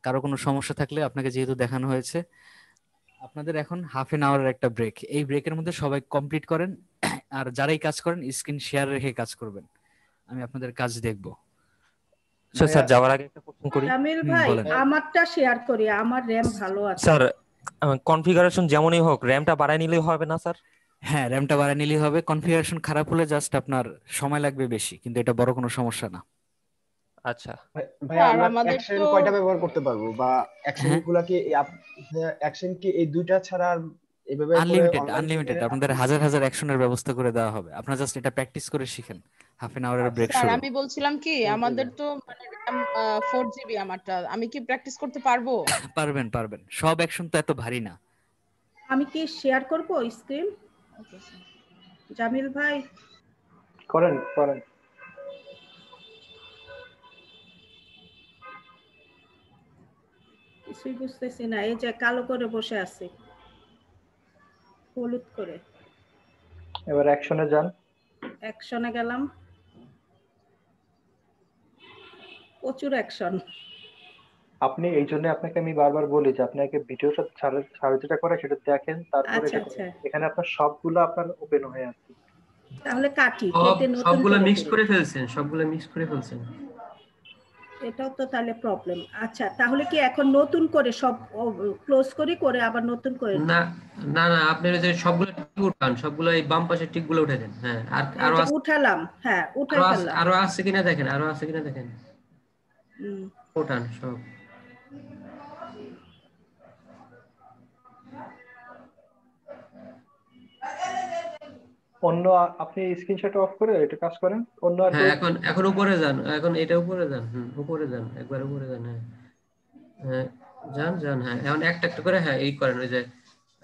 কারো কোনো সমস্যা থাকলে। আপনাকে যেহেতু দেখানো হয়েছে, আপনাদের এখন হাফ এন আওয়ারের একটা ব্রেক। এই ব্রেকের মধ্যে সবাই কমপ্লিট করেন, আর যারাই কাজ করেন স্ক্রিন শেয়ার রেখে কাজ করবেন। আমি আপনাদের কাজ দেখব। স্যার ভাইয়া যাওয়ার আগে একটা প্রশ্ন করি। জামিল ভাই বলেন। আমারটা শেয়ার করি, আমার র্যাম ভালো আছে। স্যার কনফিগারেশন যেমনই হোক র্যামটা বাড়ায় নিলেই হবে না স্যার? হ্যাঁ, র্যামটা বাড়ায় নিলেই হবে। কনফিগারেশন খারাপ হলে জাস্ট আপনার সময় লাগবে বেশি, কিন্তু এটা বড় কোনো সমস্যা না। আচ্ছা ভাইয়া স্যার আমরা আমাদের অ্যাকশন তো কয়টা ব্যবহার করতে পারবো, বা অ্যাকশন হ্যাঁ, গুলা কি অ্যাকশন কি এই দুইটা ছাড়া আর এভাবে করে আনলিমিটেড অনলাইন আনলিমিটেড আপনাদের হাজার হাজার অ্যাকশনের ব্যবস্থা করে দেওয়া হবে। আপনারা জাস্ট এটা প্র্যাকটিস করে শিখেন। হাফ এন আওয়ারের ব্রেক স্যার শুরু। আমি বলছিলাম কি থ্যাংক ইউ আমাদের ভাইয়া। তো মানে র্যাম 4 GB আমারটা, আমি কি প্র্যাকটিস করতে পারবো? পারবেন পারবেন, সব অ্যাকশন তো এত ভারী না। আমি কি শেয়ার করব স্ক্রিন? Okay sir. জামিল ভাই করেন করেন। কিছুই বুঝতেছি না, এই যে কালো করে বসে আছে, হলুদ করে। এবার অ্যাকশনে যান। অ্যাকশনে গেলাম, প্রচুর অ্যাকশন। আপনি এই জন্য আপনাকে আমি বারবার বলি যে আপনাকে ভিডিওটা ছাড় যেটা করে সেটা দেখেন, তারপর আচ্ছা এটা আচ্ছা, করেন। এখানে আপনার সবগুলো আপনার ওপেন হয়ে আছে। তাহলে কাটি, কেটে নতুন সবগুলো করে মিক্স দিই। করে ফেলছেন, সবগুলো মিক্স করে ফেলছেন। এটাও তো তাহলে প্রবলেম। আচ্ছা, তাহলে কি এখন নতুন করে সব ক্লোজ করি, করে আবার নতুন করে দিই? না না না, আপনি ওই যে সবগুলো টিক উঠান, সবগুলো এই বাম পাশের টিকগুলো উঠে দেন। হ্যাঁ, আর এই আরো যে আছে, উঠালাম, হ্যাঁ উঠাই ফেললাম। আরো আছে কিনা দেখেন, আরো আছে কিনা দেখেন, হুম, উঠান সব। অন্য আপনি স্ক্রিনশট অফ করে এটা কাজ করেন। অন্য আর হ্যাঁ, কেউ এখন উপরে যান, এখন এটা উপরে যান, উপরে যান, একবার উপরে যান। হ্যাঁ হ্যাঁ, যান যান। হ্যাঁ, এখন একটা একটা করে হ্যাঁ এই করেন, ওই যে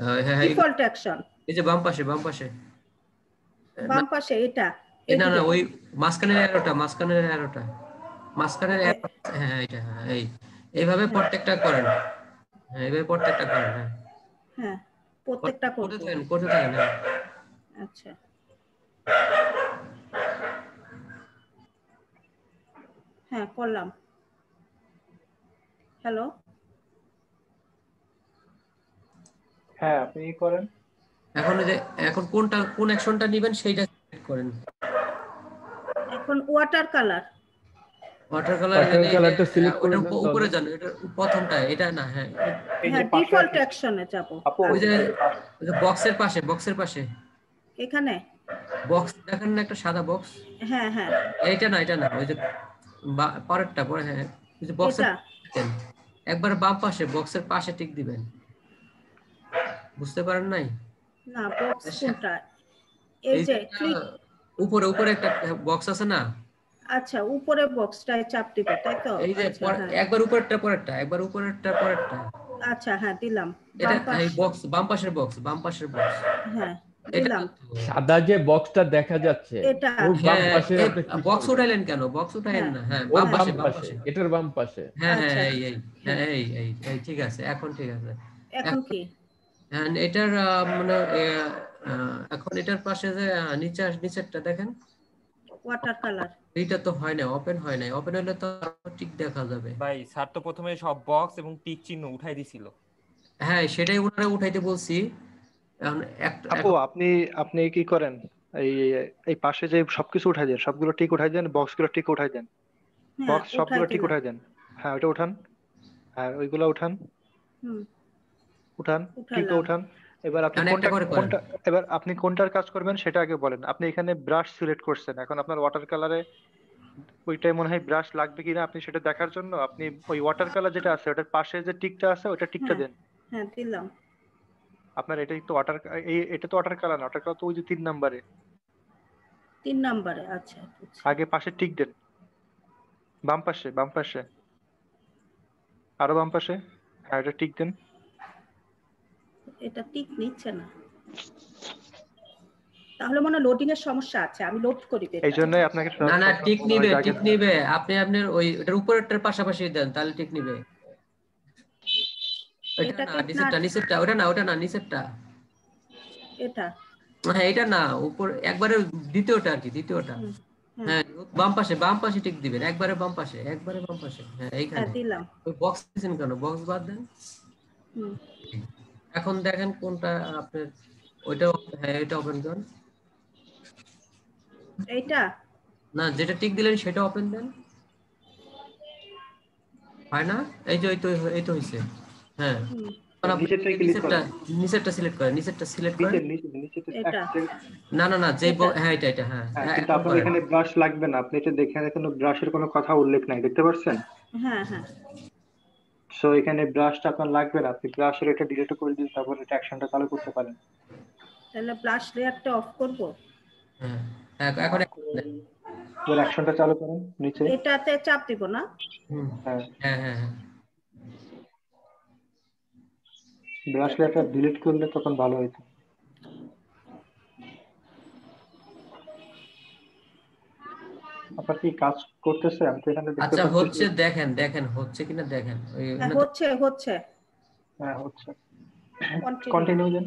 হ্যাঁ হ্যাঁ ডিফল্ট অ্যাকশন এই যে বাম পাশে, বাম পাশে। না বাম পাশে, এটা না না, এইদিকে। ওই মাঝখানের অ্যারোটা, মাঝখানের অ্যারোটা, মাঝখানের এ- arrow, হ্যাঁ এটা, হ্যাঁ এইভাবে হ্যাঁ প্রত্যেকটা করেন। হ্যাঁ, এইভাবে প্রত্যেকটা করেন। হ্যাঁ, হ্যাঁ, প্রত্যেকটা করতে করব। থাকেন, করতে থাকেন। হ্যাঁ, আচ্ছা, হ্যাঁ করলাম। হ্যালো, হ্যাঁ আপনি করেন। এখন ওই যে এখন কোন অ্যাকশনটা নেবেন সেইটা সিলেক্ট করেন। এখন water colour. Water colour, water কালারটা সিলেক্ট করে ওটার দেন উপরে তাহলে। যান, এটা প্রথমটা, এটা না। হ্যাঁ, এই যে হ্যাঁ, পাশে ডিফল্ট অ্যাকশনে যাব। আপু, ওই যে এই যে পাশে ওই যে বক্সের পাশে, বক্সের পাশে এখানে, বক্স দেখেন না, একটা সাদা বক্স। হ্যাঁ হ্যাঁ, এইটা না, এটা না, ওই যে পরেরটা পরে। হ্যাঁ, ওই যে বক্সের এটা একবার বাম পাশে, বক্সের পাশে টিক দিবেন। বুঝতে পারেন নাই? না, বক্স কোনটা? এই এই যে যে ক্লিক। উপরে উপরে একটা বক্স আছে না? আচ্ছা, উপরে বক্সটায় চাপ দিব, তাই তো? এই যে আচ্ছা হ্যাঁ, একবার উপরেরটা পরেরটা, একবার উপরেরটা পরেরটা। আচ্ছা হ্যাঁ দিলাম। এটা বাম পাশ, এই বক্স, বাম পাশের বক্স, বাম পাশের বক্স। হ্যাঁ এটা দিলাম। সাদা যে বক্সটা দেখা যাচ্ছে এটা, ওর বাম হ্যাঁ, পাশে আপনি ক্লিক বক্স করবেন। উঠাইলেন কেন? বক্স উঠাইলেন হ্যাঁ না। হ্যাঁ, ওর বাম বাম পাশে, বাম পাশে, পাশে। এটার বাম পাশে। হ্যাঁ হ্যাঁ, আচ্ছা হ্যাঁ এই ঠিক আছে, এখন ঠিক আছে। এখন কি? And এটার মানে এখন এটার পাশে যে নিচেরটা দেখেন, ওয়াটার কালার। এইটা তো হয় না, ওপেন হয় না। ওপেন হলে তো ঠিক দেখা যাবে। ভাই স্যার তো প্রথমে সব বক্স এবং টিক চিহ্ন উঠাই দিছিল। হ্যাঁ, সেটাই ওনারা উঠাইতে বলছি। এখন আপু, আপনি আপনি কি করেন, এই এই পাশে যে সবকিছু উঠাই দেন, সবগুলো টিক উঠাই দেন, বক্স গুলো টিক উঠাই দেন, হ্যাঁ বক্স উঠাই সবগুলো টিক দিলাম। উঠাই দেন। হ্যাঁ ওইটা উঠান। হ্যাঁ ওইগুলো উঠান, হুম, উঠান, টিক উঠালাম। উঠান। এবার আপনি একটা কোনটা করে করেন। কোনটা এবার আপনি কোনটার কাজ করবেন সেটা আগে বলেন। আপনি এখানে ব্রাশ সিলেক্ট করছেন, এখন আপনার ওয়াটার কালারে ওইটাই মনে হয় ব্রাশ লাগবে কিনা আপনি সেটা দেখার জন্য আপনি ওই ওয়াটার কালার যেটা আছে ওটার পাশে যে টিকটা আছে ওটা টিকটা হ্যাঁ দেন। হ্যাঁ দিলাম। আপনার এটাই তো ওয়াটার, এটা তো ওয়াটার কালার না, ওয়াটার কালার তো ওই যে 3 নম্বরে 3 নম্বরে, আচ্ছা বুঝছি। আগে পাশে টিক দেন। বাম পাশে, বাম পাশে, আরো বাম পাশে। হ্যাঁ এটা টিক দেন। এটা টিক নিচ্ছে না, তাহলে মনে লোডিং এর সমস্যা আছে। আমি লোড করি এই এটা। জন্যই আপনাকে না না সবসময় টিক বলা হয় নিবে, যে আগে টিক নিবে। আপনি আপনার ওই ওটার উপরেরটার পাশাপাশি দেন, তাহলে টিক নিবে। ওটা না, এটাকে না, নিচেরটা নিচেরটা, ওটা না, ওটা না, নিচেরটা। এটা হ্যাঁ এটা না, উপর একবারে দ্বিতীয়টা আর কি, দ্বিতীয়টা। হুম, হ্যাঁ বাম পাশে টিক দিবেন, একবারে বাম পাশে, একবারে বাম পাশে। হ্যাঁ হ্যাঁ এইখানে। দিলাম। ওই বক্স দিয়েছেন কেন? বক্স বাদ দেন। হুম, এখন দেখেন কোনটা আপনার, ওইটা। হ্যাঁ এটা ওপেন করেন। এইটা না যেটা টিক দিলেন সেটা ওপেন দেন। হয় না? এই যে এই তো হইছে। হ্যাঁ হুম, এখন আপনি নিচেরটাই ক্লিক নিচেরটা, করেন, নিচেরটা সিলেক্ট করেন, নিচেরটা সিলেক্ট করেন। নিচেতে এটা না না না, যে এটা হ্যাঁ এটা হ্যাঁ হ্যাঁ, হ্যাঁ, কিন্তু এখন আপনার করেন। এখানে ব্রাশ লাগবে না। আপনি এটা দেখেন, কোনো ব্রাশের কোনো কথা উল্লেখ নাই, দেখতে পাচ্ছেন? হ্যাঁ হ্যাঁ, সো এখানে ব্রাশটা আপনার লাগবে না। আপনি ব্রাশের এটা ডিলিট করে দিন, তারপর এটা অ্যাকশনটা চালু করতে পারেন। তাহলে ব্রাশ লেয়ারটা অফ করব। হ্যাঁ এখন অফ করে এবার অ্যাকশনটা চালু করেন নিচে। এটাতে চাপ দিব না? হুম হ্যাঁ, হ্যাঁ হ্যাঁ হ্যাঁ। ব্রাশ এটাতে লেয়ারটা তো ডিলিট করলে তখন ভালো হইতো। আপনার কি কাজ করতেছে? আমি তো এখানে দেখতে আচ্ছা পাচ্ছি যে হচ্ছে, দেখেন দেখেন হচ্ছে কিনা দেখেন। ওই হ্যাঁ ওখানে হচ্ছে হচ্ছে। হ্যাঁ হচ্ছে। কন্টিনিউ। কন্টিনিউ দেন।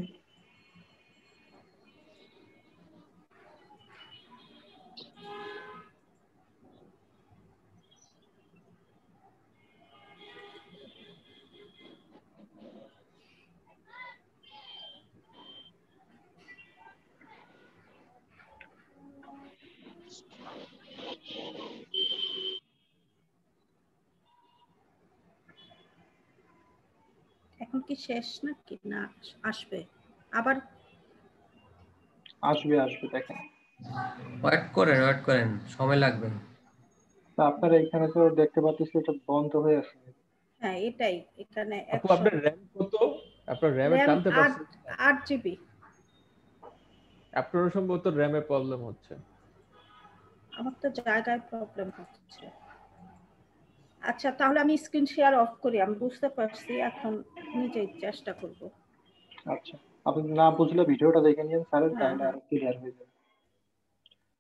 এখন কি শেষ নাকি না আসবে আবার? আসবে আসবে, দেখেন। ওয়েট করেন, সময় লাগবে। তা আপনারা এখানে তো দেখতে পাচ্ছি এটা বন্ধ হয়ে আছে। হ্যাঁ এটাই, এখানে আপু 100। আপনার র্যাম কত? আপনার র্যামে র্যাম টানতে 8 পারছেন? 8 জিবি। আপনারও সম্ভবত র্যামে প্রবলেম হচ্ছে। আমার তো জায়গায় প্রবলেম হচ্ছে। আচ্ছা তাহলে আমি স্ক্রিন শেয়ার অফ করি। আমি বুঝতে পারছি, এখন নিজেই চেষ্টা করব। আচ্ছা, আপনি না বুঝলে ভিডিওটা দেখে নিন স্যার, হ্যাঁ তাহলে হ্যাঁ, আরো ক্লিয়ার হয়ে যাবে।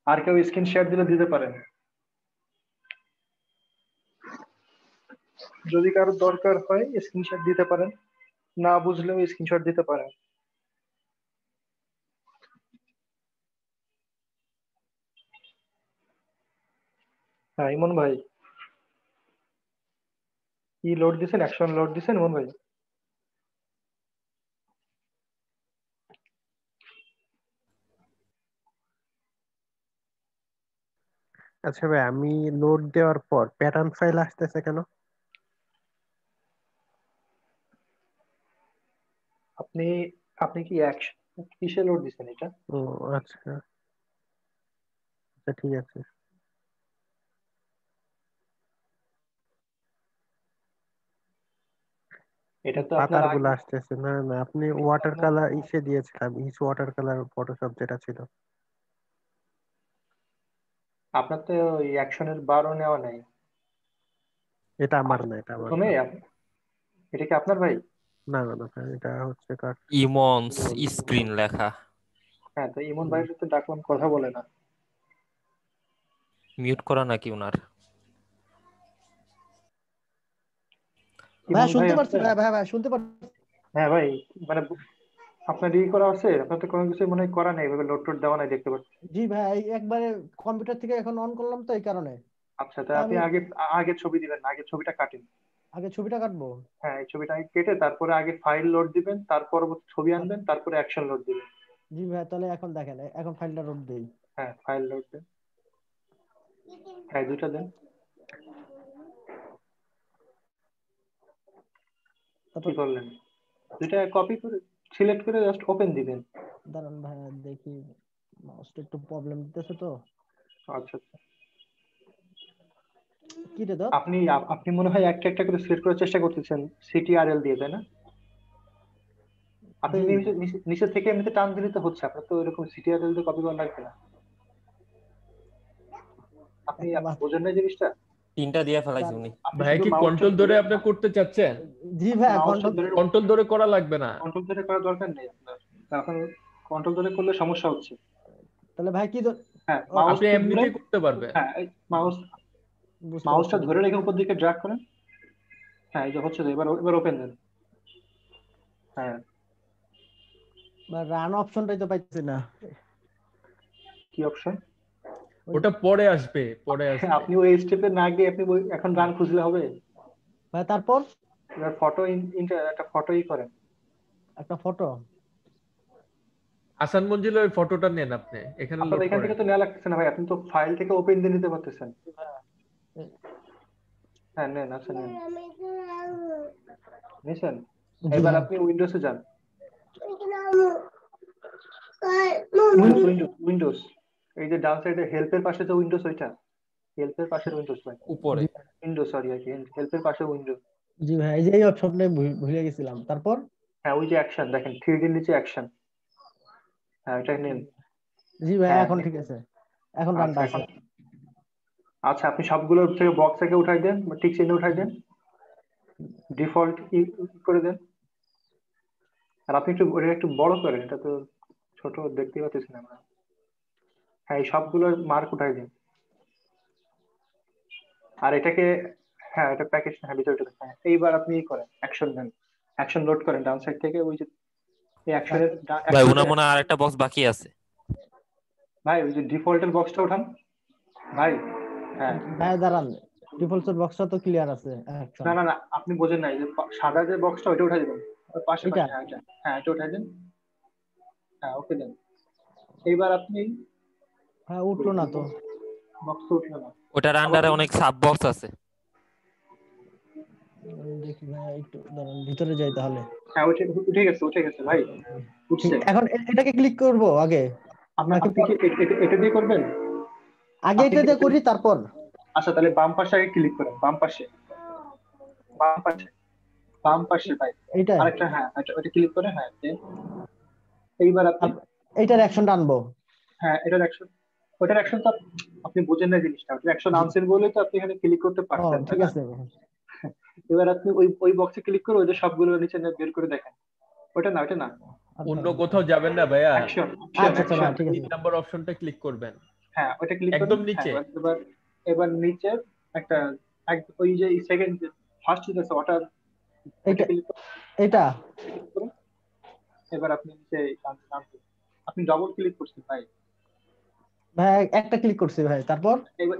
আর কেউ স্ক্রিন শেয়ার দিলে দিতে পারেন, যদি কারো দরকার হয় স্ক্রিনশট দিতে পারেন, না বুঝলেও স্ক্রিনশট দিতে পারেন। হ্যাঁ ইমন ভাই, কি লোড দিছেন? অ্যাকশন লোড দিছেন ইমন ভাই? আচ্ছা ভাই, আমি লোড দেওয়ার পর প্যাটার্ন ফাইল আসতেছে কেন? আপনি আপনি কি অ্যাকশন কিসে লোড দিছেন এটা? ও আচ্ছা আচ্ছা, ঠিক আছে। এটা তো আপনার পাতার গুলো আগে আসতেছে না, না আপনি এটা তো ওয়াটার আপনার কালার ইসে দিয়েছিলাম, ইস ওয়াটার কালার ফটোশপ যেটা ছিল। আপনার তো ওই অ্যাকশনের বারও নেওয়া নাই। এটা আমার আচ্ছা, না, এটা আমার প্রথমে না। এটা কি আপনার ভাই? না না না ভাই, এটা হচ্ছে কার। ইমন্স স্ক্রিন লেখা। হ্যাঁ, তো ইমন ভাইয়ের সাথে ডাকলাম, কথা বলে না। মিউট করা নাকি উনার? ভাই ইমন ভাই শুনতে পারছি, আছে? ভাই শুনতে পারছি। হ্যাঁ ভাই, মানে আপনার ই করা আছে? আপনার তো কোনো কিছু মনে হয় করা নাই, এভাবে লোড টোড দেওয়া নাই দেখতে পাচ্ছি। জি ভাই, একবারে কম্পিউটার থেকে এখন অন করলাম তো এই কারণে। আচ্ছা, তা তাই আপনি আমি আগে আগে ছবি দিবেন না, আগে ছবিটা কাটেন। আগে ছবিটা কাটবো। হ্যাঁ, এই ছবিটা আগে কেটে তারপরে আগে ফাইল লোড দিবেন, তার পরবর্তী ছবি আনবেন, তারপরে অ্যাকশন লোড দিবেন। জি ভাই, তাহলে এখন দেখেন, এখন ফাইলটা লোড দেই। হ্যাঁ, ফাইল লোড দেন। হ্যাঁ, দুইটা দেন। কি তারপর করলেন? দুইটা কপি করে সিলেক্ট করে জাস্ট ওপেন দিবেন। দাঁড়ান ভাই, দেখি মাউসটা একটু প্রবলেম দিতেছে তো। আচ্ছা আচ্ছা। কি রে দত? আপনি আপনি মনে হয় একটা একটা করে সিলেক্ট করার চেষ্টা করতেছেন সিটিআরএল দিয়ে, তাই না? আপনি দেই। নিচে থেকে এমনিতে টান দিলে তো হচ্ছে, আপনার তো এরকম সিটিআরএল দিয়ে কপি করা লাগবে না। আপনি একটা বোঝেন না জিনিসটা? তিনটা দিয়ে ফেলাইছে উনি। আপনি ভাই শুধু কি মাউসটা কন্ট্রোল ধরে আপনি করতে চাচ্ছেন? জি ভাই মাউসটা ধরে কন্ট্রোল ধরে করা লাগবে না। কন্ট্রোল ধরে করার দরকার নেই আপনার, এখন কন্ট্রোল ধরে করলে সমস্যা হচ্ছে। তাহলে ভাই কি হ্যাঁ মাউস আপনি এমনিতেই করতে পারবেন। হ্যাঁ বুঝতে মাউসটা পারছি। ধরে রেখে উপর দিকে ড্র্যাগ করেন। হ্যাঁ এই যে হচ্ছে, এবার ওপেন দেন। হ্যাঁ রান অপশনটাই তো পাইতেছি না। কি অপশন? ওটা পরে আসবে। আপনি ওই স্টেপে না গিয়ে আপনি এখন রান খুঁজলে হবে ভাই তারপর এবার ফটো একটা ফটোই করেন। একটা ফটো হাসান মঞ্জিল ওই ফটোটা নেন আপনি, এখানে আপনার লোড এখান করেন। থেকে তো নেওয়া লাগতেছে না ভাই, আপনি তো ফাইল থেকে ওপেন দিয়ে নিতে পারতেছেন। হ্যাঁ নেন, আচ্ছা নেন, নিছেন। এবার আপনি উইন্ডোজে যান। উইন্ডোজ এই যে ডান সাইডে হেল্পের পাশে যে উইন্ডোজ, ওইটা হেল্পের পাশের উইন্ডোজ ভাই, উপরে উইন্ডোজ সরি আর কি, হেল্পের পাশে উইন্ডোজ। জি ভাই এই যে এই অপশনটা ভুলে গেছিলাম। তারপর হ্যাঁ ওই যে অ্যাকশন দেখেন, 3D এর নিচে অ্যাকশন, হ্যাঁ এটা নেন। জি ভাই হ্যাঁ এখন ঠিক আছে, এখন রানটা আচ্ছা আছে। এখন আচ্ছা আপনি সবগুলো থেকে বক্স থেকে উঠাই দেন, টিক চিহ্ন উঠাই দেন, ডিফল্ট করে দেন। আর আপনি ওটা একটু বড় করেন, এটা তো ছোট দেখতে পাচ্ছি না আমরা। হ্যাঁ এই সবগুলোর মার্ক উঠাই দিন। আর এটাকে, হ্যাঁ এটা প্যাকেজ, হ্যাঁ ভিতরে, হ্যাঁ এইবার আপনি করেন অ্যাকশন দেন, অ্যাকশন লোড করেন ডান সাইড থেকে, ওই যে এই অ্যাকশনের ভাই ওনার মনে হয় আরেকটা বক্স বাকি আছে। ভাই ওই যে ডিফল্টের বক্সটা উঠান ভাই। হ্যাঁ ভাই দাঁড়ান, ডিফল্ট বক্সটা তো ক্লিয়ার আছে। না না না আপনি বোঝেন না, এই যে সাদা যে বক্সটা ওইটা উঠাই দেবেন, ওর পাশে এটা? পাশে, হ্যাঁ এটা, হ্যাঁ এটা উঠাই দেন। হ্যাঁ ওকে দেন। এইবার আপনি হ্যাঁ উঠলো না তো, বক্স উঠলো না। ওটার আন্ডারে অনেক সাব বক্স আছে। দেখি ভাই একটু দাঁড়ান, ভিতরে যাই তাহলে। হ্যাঁ উঠে গেছে ভাই, উঠছে। এখন এটাকে ক্লিক করব আগে আপনি কি এটা দিয়ে করবেন? আগে এটা দিয়ে করি তারপর? আচ্ছা তাহলে বাম পাশে আগে ক্লিক করেন, বাম পাশে ভাই এইটা আরেকটা, হ্যাঁ ওটা ক্লিক করে, হ্যাঁ এইবার আপনি এইটার অ্যাকশনটা আনবো। হ্যাঁ ওটার অ্যাকশন তো আপনি বোঝেন না জিনিসটা, ওটার অ্যাকশন আনছেন বলে তো আপনি এখানে ক্লিক করতে পারছেন, ঠিক আছে। এবার আপনি ওই বক্সে ক্লিক করে ওই যে সবগুলো নিচে বের করে দেখেন। ওটা না অন্য কোথাও যাবেন না ভাইয়া, অ্যাকশন, আচ্ছা ভাই ঠিক আছে। 3 নাম্বার অপশনটা ক্লিক করবেন। হ্যাঁ ওটা ক্লিক একদম নিচে। এবার নিচে একটা ওই যে সেকেন্ড ফার্স্ট যেটা ওটার এটা এবার আপনি নিচে আপনি ডবল ক্লিক করছেন ভাই। ভাই একটা ক্লিক করছি ভাই, তারপর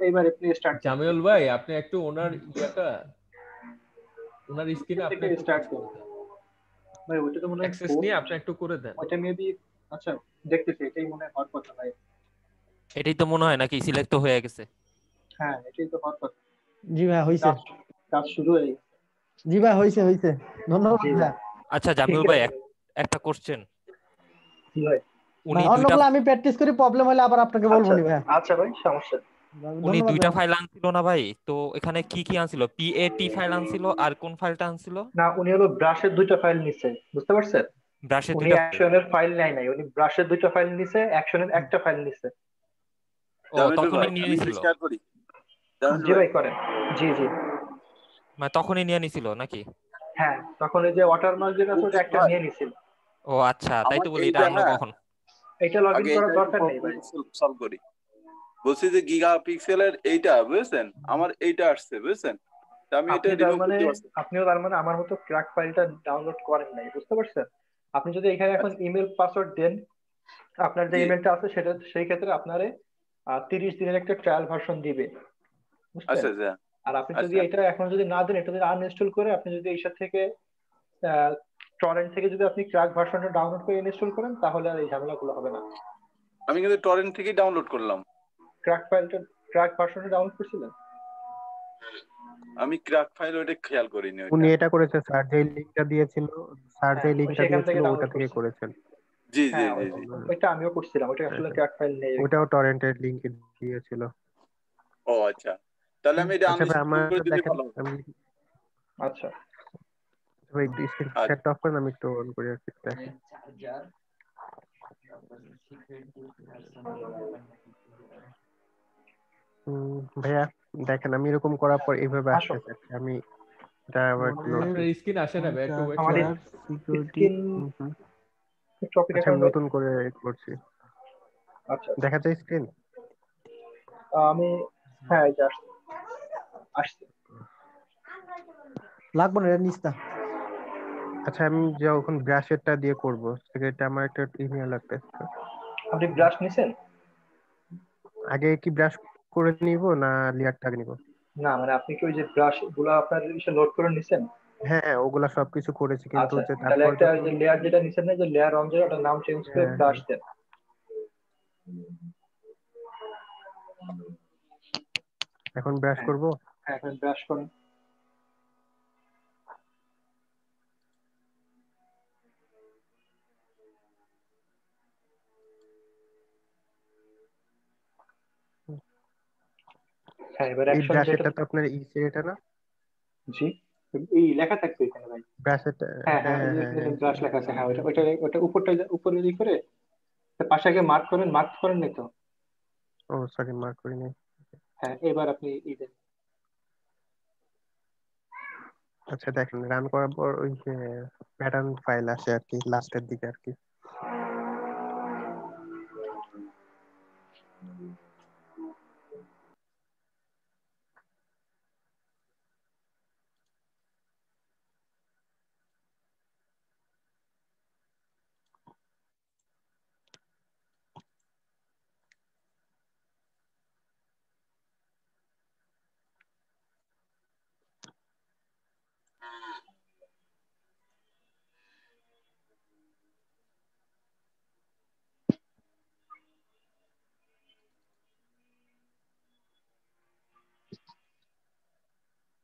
এবার আপনি স্টার্ট জামিউল ভাই আপনি একটু ওনার স্ক্রিনে আপনি স্টার্ট করুন ভাই, ওটা তো মনে হয় অ্যাক্সেস নিয়ে আপনি একটু করে দেন। ওটা মেবি, আচ্ছা দেখতেছি, এটাই মনে হয় হওয়ার কথা ভাই। এটাই তো মনে হয় নাকি সিলেক্ট হয়ে গেছে? হ্যাঁ এটাই তো হওয়ার কথা। জি ভাই হইছে, কাজ শুরু হয়ে গেছে। জি ভাই হইছে ধন্যবাদ ভাই। আচ্ছা জামিউল ভাই একটা কোশ্চেন। জি ভাই উনি অন্যগুলো আমি প্র্যাকটিস করি, প্রবলেম হলে আবার আপনাকে বলবো নি ভাই। আচ্ছা ভাই সমস্যা। উনি দুইটা ফাইল আনছিল না ভাই, তো এখানে কি আনছিল? পিএটি ফাইল আনছিল আর কোন ফাইলটা আনছিল? না উনি হলো ব্রাশের দুইটা ফাইল নিছে, বুঝতে পারছেন? ব্রাশের উনি দুইটা অ্যাকশনের ফাইল নাই, উনি ব্রাশের দুইটা ফাইল নিছে, অ্যাকশনের একটা ফাইল নিছে। ও তখনই নিয়ে নিছিল? জি ভাই করেন, জি মানে তখনই নিয়ে নিছিল নাকি? হ্যাঁ তখন এই যে ওয়াটারমার্ক যেটা আছে ওটা একটা নিয়ে নিছিল। ও আচ্ছা, তাই তো বলি এটা আনলো কখন? এটা লগইন করার দরকার নেই ভাই, সলভ করি। বলছি যে গিগাপিক্সেলের এইটা বুঝছেন, আমার এইটা আসছে বুঝছেন, তো আমি এটা রিমুভ করতে পারছি। আপনিও তার মানে আমার মতো ক্র্যাক ফাইলটা ডাউনলোড করেন নাই, বুঝতে পারছেন? আপনি যদি এখানে এখন ইমেল পাসওয়ার্ড দেন, আপনার যে ইমেলটা আছে সেটা, সেই ক্ষেত্রে আপনারে 30 দিনের একটা ট্রায়াল ভার্সন দিবে, বুঝছেন? আর আপনি যদি এটা এখন যদি না দেন, এটা যদি আনইনস্টল করে আপনি যদি এইসব থেকে টরেন্ট থেকে যদি আপনি ক্র্যাক ভার্সনটা ডাউনলোড করে ইনস্টল করেন, তাহলে আর এই ঝামেলাগুলো হবে না। আমি কিন্তু টরেন্ট থেকেই ডাউনলোড করলাম। ক্র্যাক ভার্সনটা ডাউনলোড করছিলেন? আমি ক্র্যাক ফাইল ওটা খেয়াল করিনি। উনি এটা করেছে, স্যার যে লিংকটা দিয়েছিল, ওটা থেকে করেছেন। জি ওইটা আমিও করছিলাম, ওটা আসলে ক্র্যাক ফাইল নেই, ওটাও টরেন্টের লিংক দিয়েছিল। ও আচ্ছা, তাহলে আমি এটা আচ্ছা আমার করে দিলে দেখেন, ভালো হবে। আচ্ছা ভাই স্ক্রিন শেয়ারটা অফ করেন, আমি একটু অন করি আর কি। ভাইয়া দেখেন আমি এরকম করার পর এইভাবে আসো আসতেছে। আমি এটা আবার একটু নোট আপনার করি। স্ক্রিন আসে না ভাই, একটু ওয়েট আমাদের করেন। সিকিউরিটি স্কিন টপিক আচ্ছা এখন আমি নতুন করে করছি। আচ্ছা আচ্ছা দেখা যায় স্ক্রিন? আমি হ্যাঁ এই যে আসছে আসছে লাগবে না, এটা নিস না। আচ্ছা আমি যখন ব্রাশেরটা দিয়ে করব সেক্ষেত্রে আমার একটা ইমেল লাগতেছে। আপনি ব্রাশ নিছেন? আগে কি ব্রাশ করে নিব না লেয়ারটা আগে নিব? না মানে আপনি কি ওই যে ব্রাশ গুলো আপনার ইসে লোড করে নিছেন? হ্যাঁ হ্যাঁ ওগুলা সবকিছু করেছি, কিন্তু আচ্ছা যে তাহলে তারপর একটা যখন যে লেয়ার যেটা নিছেন না, যে লেয়ার অন যে ওটার নাম চেঞ্জ করে হ্যাঁ ব্রাশ হ্যাঁ দেন। এখন ব্রাশ হ্যাঁ করব। হ্যাঁ এখন ব্রাশ করেন। হ্যাঁ এবার এই অ্যাকশন যেটা, ব্রাশেরটা তো আপনার এটা না? জি এই লেখা থাকবে এখানে ভাই। ব্রাশেরটা হ্যাঁ হ্যাঁ ওই হ্যাঁ যে হ্যাঁ এখানে হ্যাঁ ব্রাশ লেখা আছে, হ্যাঁ ওটা ওটা ওটা উপরটা উপরে দিক করে তার পাশে আগে মার্ক করেন, মার্ক করেন নাই তো? ও সরি মার্ক করি নাই। হ্যাঁ এবার আপনি এই যে আচ্ছা দেখেন রান করার পর ওই যে প্যাটার্ন ফাইল আসে আর কি লাস্টের দিকে আর কি।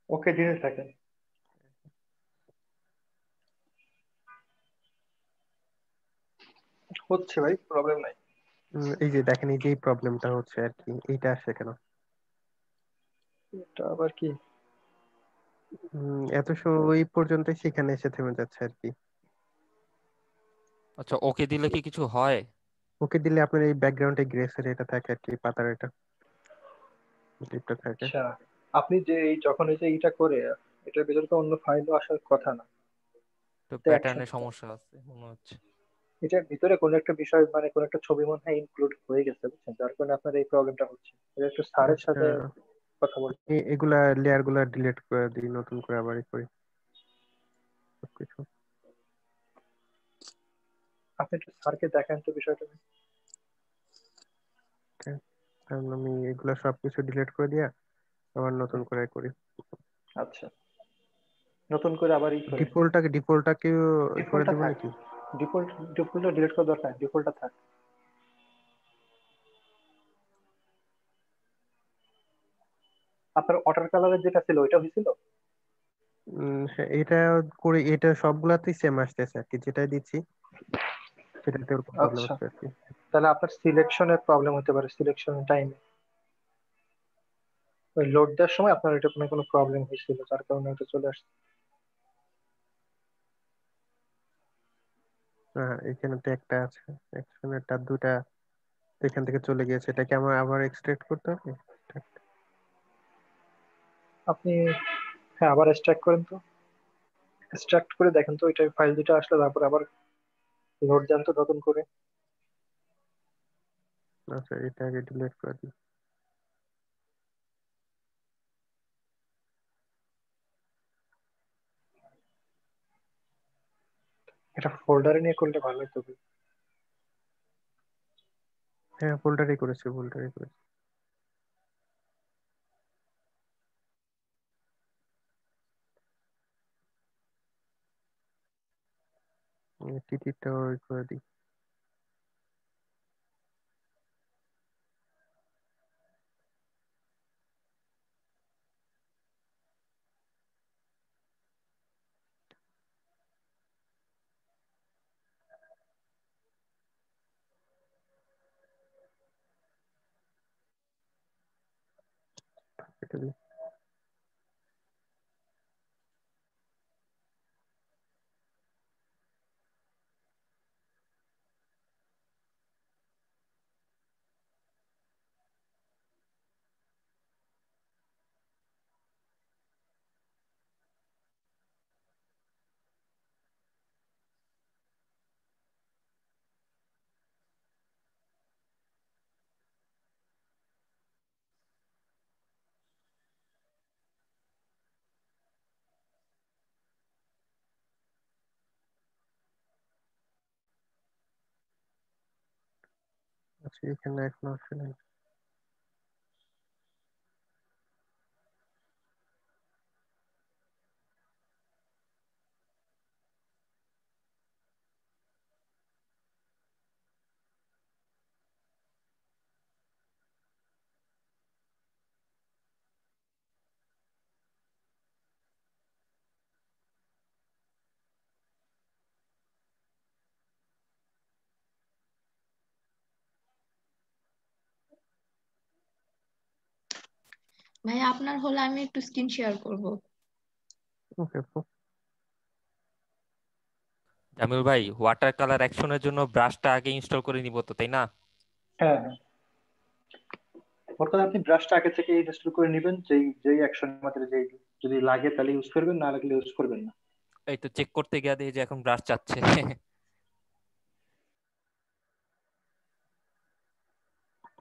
ওকে দিতে থাকেন। হচ্ছে ভাই, প্রবলেম নাই। এই যে দেখেন এই যে প্রবলেমটা হচ্ছে আর কি, এইটা আসছে কেন? এটা আবার কি? এত সময় ওই পর্যন্ত সেখানে এসে থেমে যাচ্ছে আর কি। আচ্ছা, ওকে দিলে কি কিছু হয়? ওকে দিলে আপনার এই ব্যাকগ্রাউন্ডে গ্রেসের এটা থাকে আর কি, পাতার এটা টিপটা থাকে। আচ্ছা আপনি যে এই যখন এই যে এইটা করে এটার ভেতরে তো অন্য ফাইলও আসার কথা না, তো তো অ্যাকশন প্যাটার্নে সমস্যা আছে মনে হচ্ছে। এটার ভিতরে কোনো একটা বিষয় মানে কোনো একটা ছবি মনে হয় ইনক্লুড হয়ে গেছে বুঝছেন, যার কারণে আপনার এই প্রবলেমটা হচ্ছে। এটা একটু স্যারের আচ্ছা সাথে কথা বলতে হবে। এগুলা লেয়ার গুলা ডিলিট করে দিই, নতুন করে আবার করি সবকিছু। আপনি একটু স্যারকে দেখেন তো বিষয়টা। Okay, কারণ আমি এগুলা সবকিছু ডিলিট করে দিয়া আবার নতুন করে করি। আচ্ছা নতুন করে আবার ই করে ডিফল্টটাকে করে ডিফল্টটা দেবো থাক, নাকি? ডিফল্টটা ডিলিট করা দরকার, ডিফল্টটা থাক। আপনার ওয়াটার কালারের যেটা ছিল ওইটা হয়েছিল? হ্যাঁ, এটা করে এটা সবগুলাতেই সেম আসতেছে আর কি, যেটাই দিচ্ছি সেটাতে ওরকম প্রবলেম আচ্ছা হচ্ছে আর কি। তাহলে আপনার সিলেকশনের প্রবলেম হতে পারে, সিলেকশন টাইমে ওই লোড দেওয়ার সময় আপনার এটা কোনো প্রবলেম হয়েছিল, যার কারণে ওটা চলে আসছে। হ্যাঁ এখানে তো একটা আছে, একশনেরটা দুটা এখান থেকে চলে গিয়েছে, এটাকে আমার আবার এক্সট্রাক্ট করতে হবে। আপনি হ্যাঁ আবার এক্সট্রাক্ট করেন তো, এক্সট্রাক্ট করে দেখেন তো ওইটা ফাইল দুটো আসলে, তারপর আবার লোড দেন তো নতুন করে। আচ্ছা এটা আগে ডিলিট করে দিই। এটা ফোল্ডারে নিয়ে করলে ভালো হতো। হ্যাঁ ফোল্ডারই করেছি, ফোল্ডারই করেছি। টিটিটা ওই করে দিই। এটা দিই। করছি, এখানে এখনো আসে নাই। ভাই আপনার হলে আমি একটু স্ক্রিন শেয়ার করব। ওকে আপু। জামিল ভাই, ওয়াটার কালার অ্যাকশনের জন্য ব্রাশটা আগে ইনস্টল করে নিব তো, তাই না? হ্যাঁ হ্যাঁ, বর্তমানে আপনি ব্রাশটা আগে থেকে ইনস্টল করে নেবেন, যেই যেই অ্যাকশন আমাদের যেই যদি লাগে তাহলে ইউজ করবেন, না লাগলে ইউজ করবেন না। এই তো চেক করতে গিয়ে দেখি যে এখন ব্রাশ চাচ্ছে।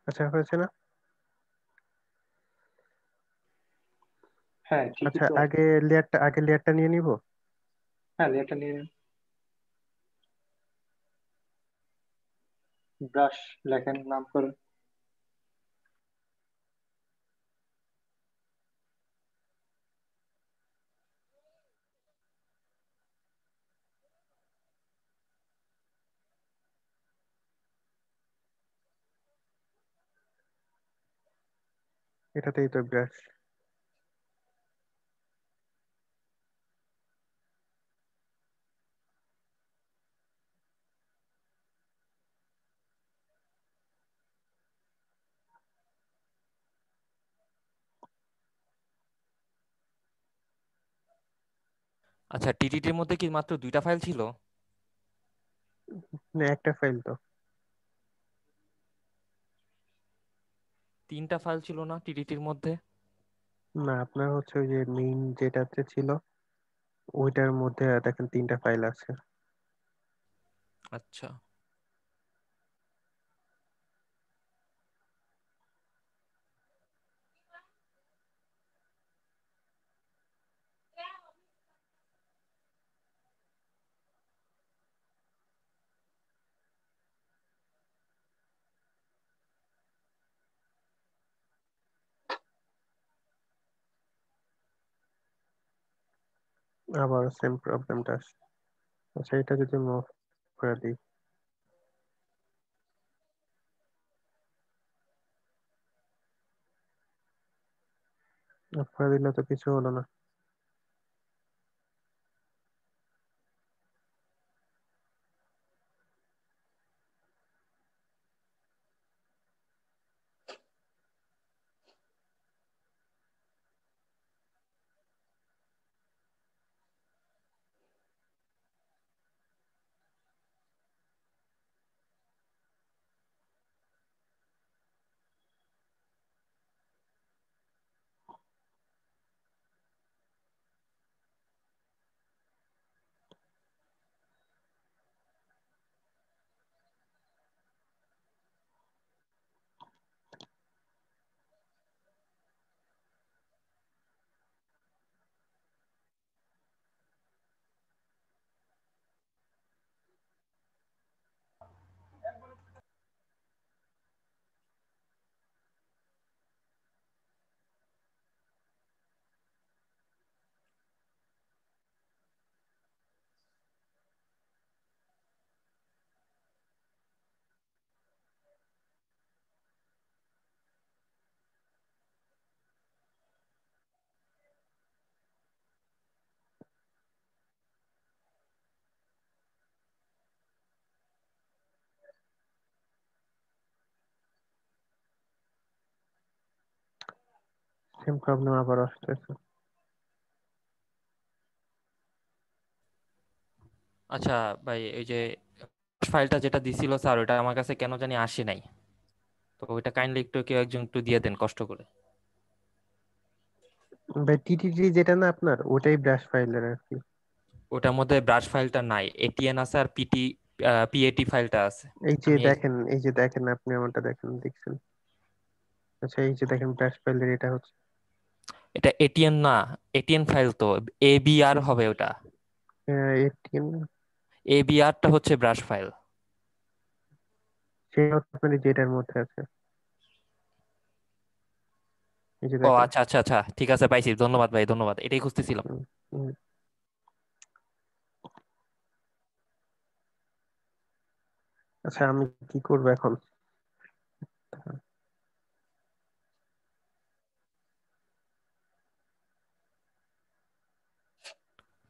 আচ্ছা হয়েছে না? হ্যাঁ ঠিকই আচ্ছা তো। আগে লেয়ারটা নিয়ে নিব। হ্যাঁ লেয়ারটা নিয়ে নিন, ব্রাশ লেখেন, নাম করেন। এটাতেই তো ব্রাশ। আচ্ছা, টিটিটির মধ্যে কি মাত্র 2টা ফাইল ছিল? না, একটা ফাইল তো। 3টা ফাইল ছিল না টিটিটির মধ্যে? না, আপনার হচ্ছে ওই যে মেইন যেটাতে ছিল ওইটার মধ্যে দেখেন 3টা ফাইল আছে। আচ্ছা, আবার সেম প্রবলেমটা আসছে। আচ্ছা, এটা যদি মুভ করে দিই, অফ করে দিলে তো কিছু হলো না। সেম প্রবলেম আবার আসতেছে। আচ্ছা ভাই, এই যে ফাইলটা যেটা দিছিল স্যার, ওটা আমার কাছে কেন জানি আসে নাই। তো ওইটা কাইন্ডলি একটু কেউ একজন একটু দিয়ে দেন কষ্ট করে। ভাই টিটিটি যেটা না আপনার, ওটাই ব্রাশ ফাইলের আর কি। ওটার মধ্যে ব্রাশ ফাইলটা নাই, এটিএন আছে আর পিএটি ফাইলটা আছে। এই যে আমি দেখেন, এই যে দেখেন, আপনি আমারটা দেখেন, দেখছেন? আচ্ছা, এই যে দেখেন ব্রাশ ফাইলের এটা হচ্ছে এটা এটিএন না, এটিএন ফাইল তো এবিআর হবে ওটা। এটিএম। এবিআরটা হচ্ছে ব্রাশ ফাইল। সেটা আপনার যেটার মধ্যে আছে, এই যে ও দেখেন। আচ্ছা আচ্ছা আচ্ছা, ঠিক আছে, পাইছি, ধন্যবাদ ভাই, ধন্যবাদ, এটাই খুঁজতেছিলাম। হুম, হুম। আচ্ছা আমি কি করবো এখন?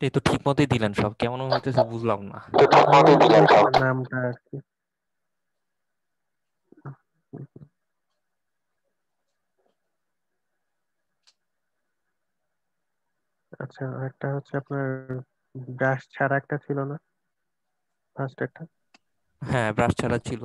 এই তো ঠিক মতোই দিলেন সব, কেমন হইতেছে বুঝলাম না। নামটা আর কি। আচ্ছা একটা হচ্ছে আপনার ব্রাশ ছাড়া একটা ছিল না, ফার্স্ট একটা? হ্যাঁ, ব্রাশ ছাড়া ছিল।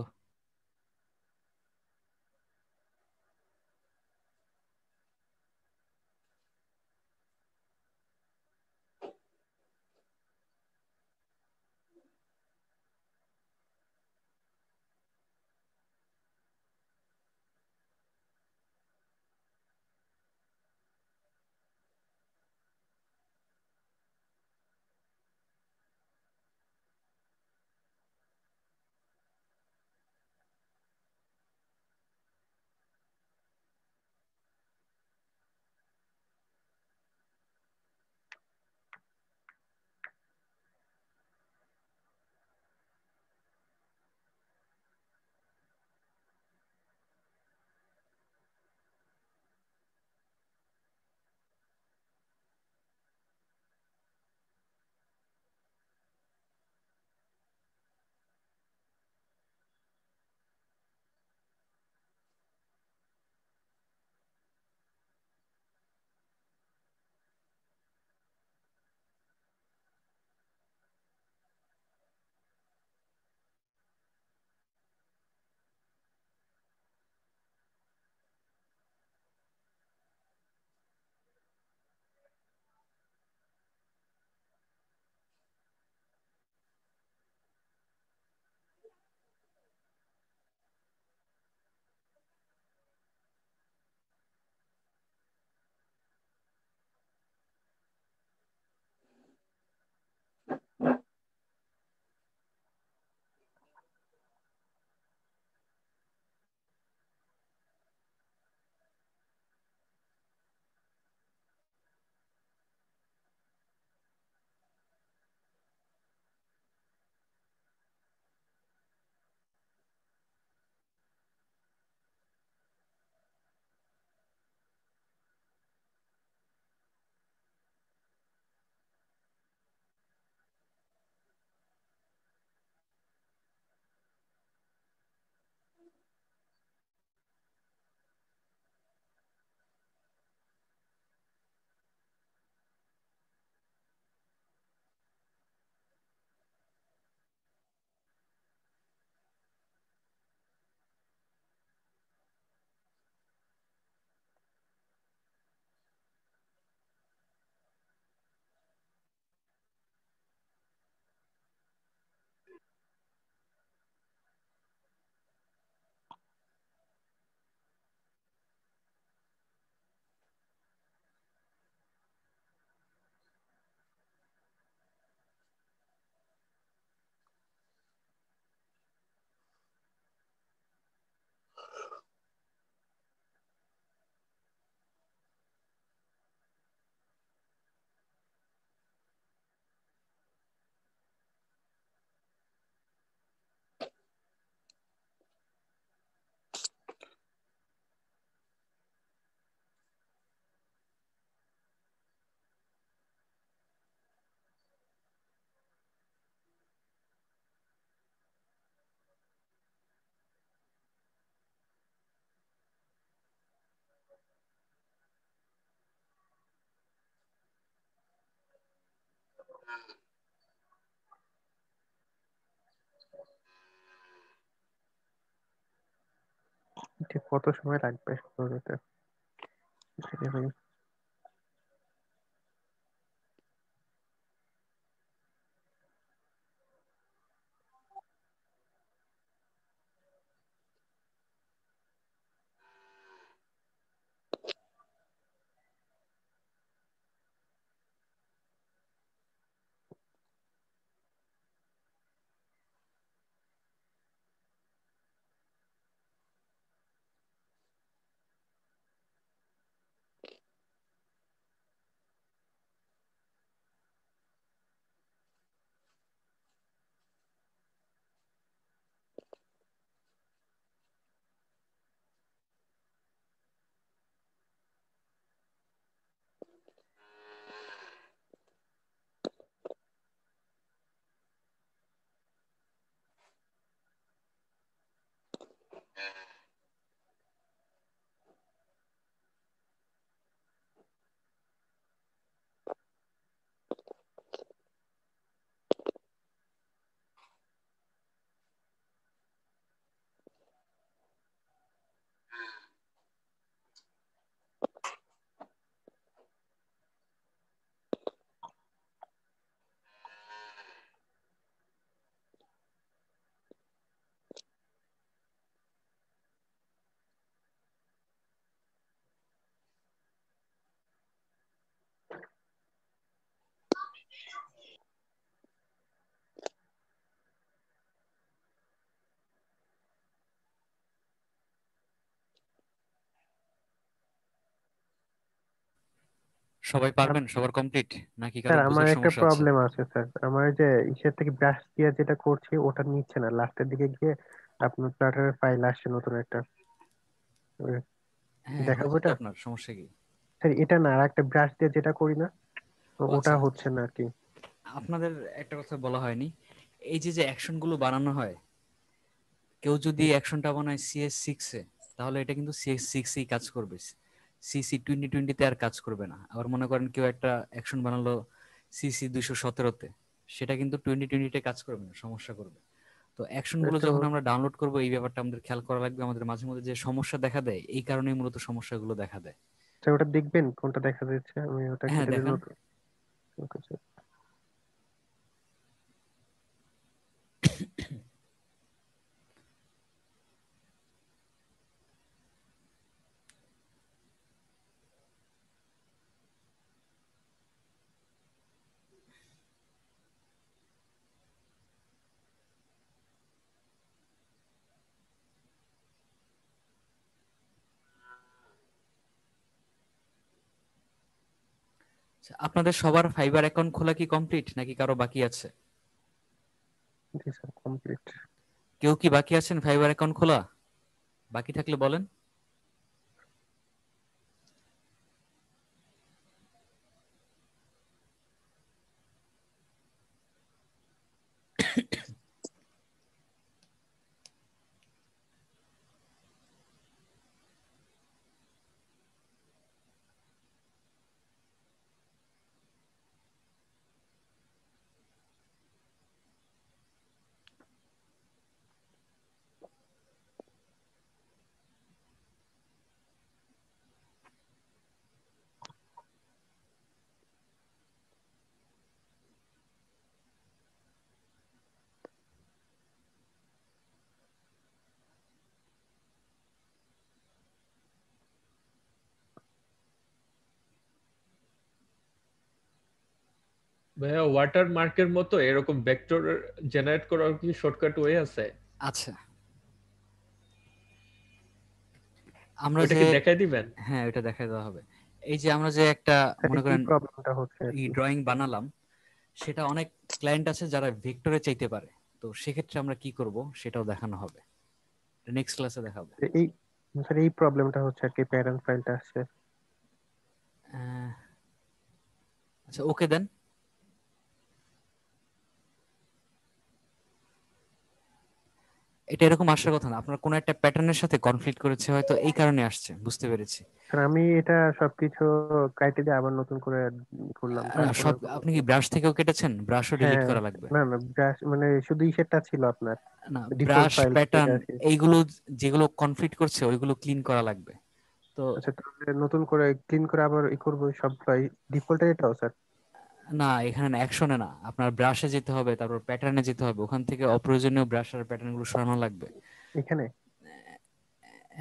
ঠিক কত সময় লাগবে শুরুতে? সবাই পারবেন, সবার কমপ্লিট নাকি কারো স্যার আমার বুঝার একটা সমস্যা আছে? প্রবলেম আছে স্যার, আমার যে ইসের থেকে ব্রাশ দিয়ে যেটা করছি ওটা নিচ্ছে না, লাস্টের দিকে গিয়ে আপনার প্ল্যাটারের ফাইল আসছে নতুন একটা। ওই হ্যাঁ দেখাবো হয়েছে তো এটা আপনার, সমস্যা কি? স্যার? এটা না, আর একটা ব্রাশ দিয়ে যেটা করি না ও ওটা আচ্ছা, হচ্ছে না আর কি। আপনাদের একটা কথা বলা হয়নি, এই যে যে অ্যাকশন গুলো বানানো হয়, কেউ যদি অ্যাকশনটা বানায় CS6-এ, তাহলে এটা কিন্তু CS6-এই কাজ করবে, CC2020-তে আর কাজ করবে না। আবার মনে করেন কেউ একটা অ্যাকশন বানালো CC217-তে, সেটা কিন্তু 2020-তে কাজ করবে না, সমস্যা করবে। তো অ্যাকশন গুলো একটু যখন আমরা ডাউনলোড করবো, এই ব্যাপারটা আমাদের খেয়াল করা লাগবে। আমাদের মাঝে মধ্যে যে সমস্যা দেখা দেয়, এই কারণেই মূলত সমস্যাগুলো দেখা দেয়। স্যার ওটা দেখবেন কোনটা দেখা যাচ্ছে, আমি ওটা হ্যাঁ কেটে দিই দেখান। নতুন। Okay sir. আচ্ছা, আপনাদের সবার ফাইবার অ্যাকাউন্ট খোলা কি কমপ্লিট নাকি কারো বাকি আছে? জি স্যার কমপ্লিট। কেউ কি বাকি আছেন ফাইবার অ্যাকাউন্ট খোলা? বাকি থাকলে বলেন। ভাইয়া ওয়াটার মার্কের মতো এরকম ভেক্টর জেনারেট করার কি শর্টকাট ওয়ে আছে? আচ্ছা, আমরা ওটা যে, কি দেখাই দিবেন? হ্যাঁ ওটা দেখাই দেওয়া হবে। এই যে আমরা যে একটা স্যার মনে এই করেন প্রবলেমটা হচ্ছে আর এই কি। ড্রয়িং বানালাম, সেটা অনেক ক্লায়েন্ট আছে যারা ভেক্টরে চাইতে পারে। তো সেক্ষেত্রে আমরা কি করব সেটাও দেখানো হবে, নেক্সট ক্লাসে দেখাবো। এই স্যার এই প্রবলেমটা হচ্ছে আর কি, প্যারেন্ট ফাইলটা আসছে। আচ্ছা ওকে দেন। এটা এরকম আসার কথা না, আপনার কোনো একটা প্যাটার্নের সাথে কনফ্লিক্ট করেছে হয়তো, এই কারণে আসছে, বুঝতে পেরেছি। স্যার আমি এটা সবকিছু কাইটে দিয়ে আবার নতুন করে করলাম, তারপরে সব আপনি কি ব্রাশ থেকেও কেটেছেন? ব্রাশও ডিলিট হ্যাঁ। করা লাগবে। না না ব্রাশ মানে শুধু ইসেরটা ছিল আপনার না, ডিফল্ট ব্রাশ ফাইল প্যাটার্ন যেটা আছে। এইগুলো যেগুলো কনফ্লিক্ট করছে ওইগুলো ক্লিন করা লাগবে। তো আচ্ছা তাহলে নতুন করে ক্লিন করে আবার ই করবো সবটাই ডিফল্ট এটাও স্যার? না, এখানে না, অ্যাকশনে না, আপনার ব্রাশে যেতে হবে, তারপর প্যাটার্নে যেতে হবে, ওখান থেকে অপ্রয়োজনীয় ব্রাশ আর প্যাটার্ন গুলো সরানো লাগবে। এখানে?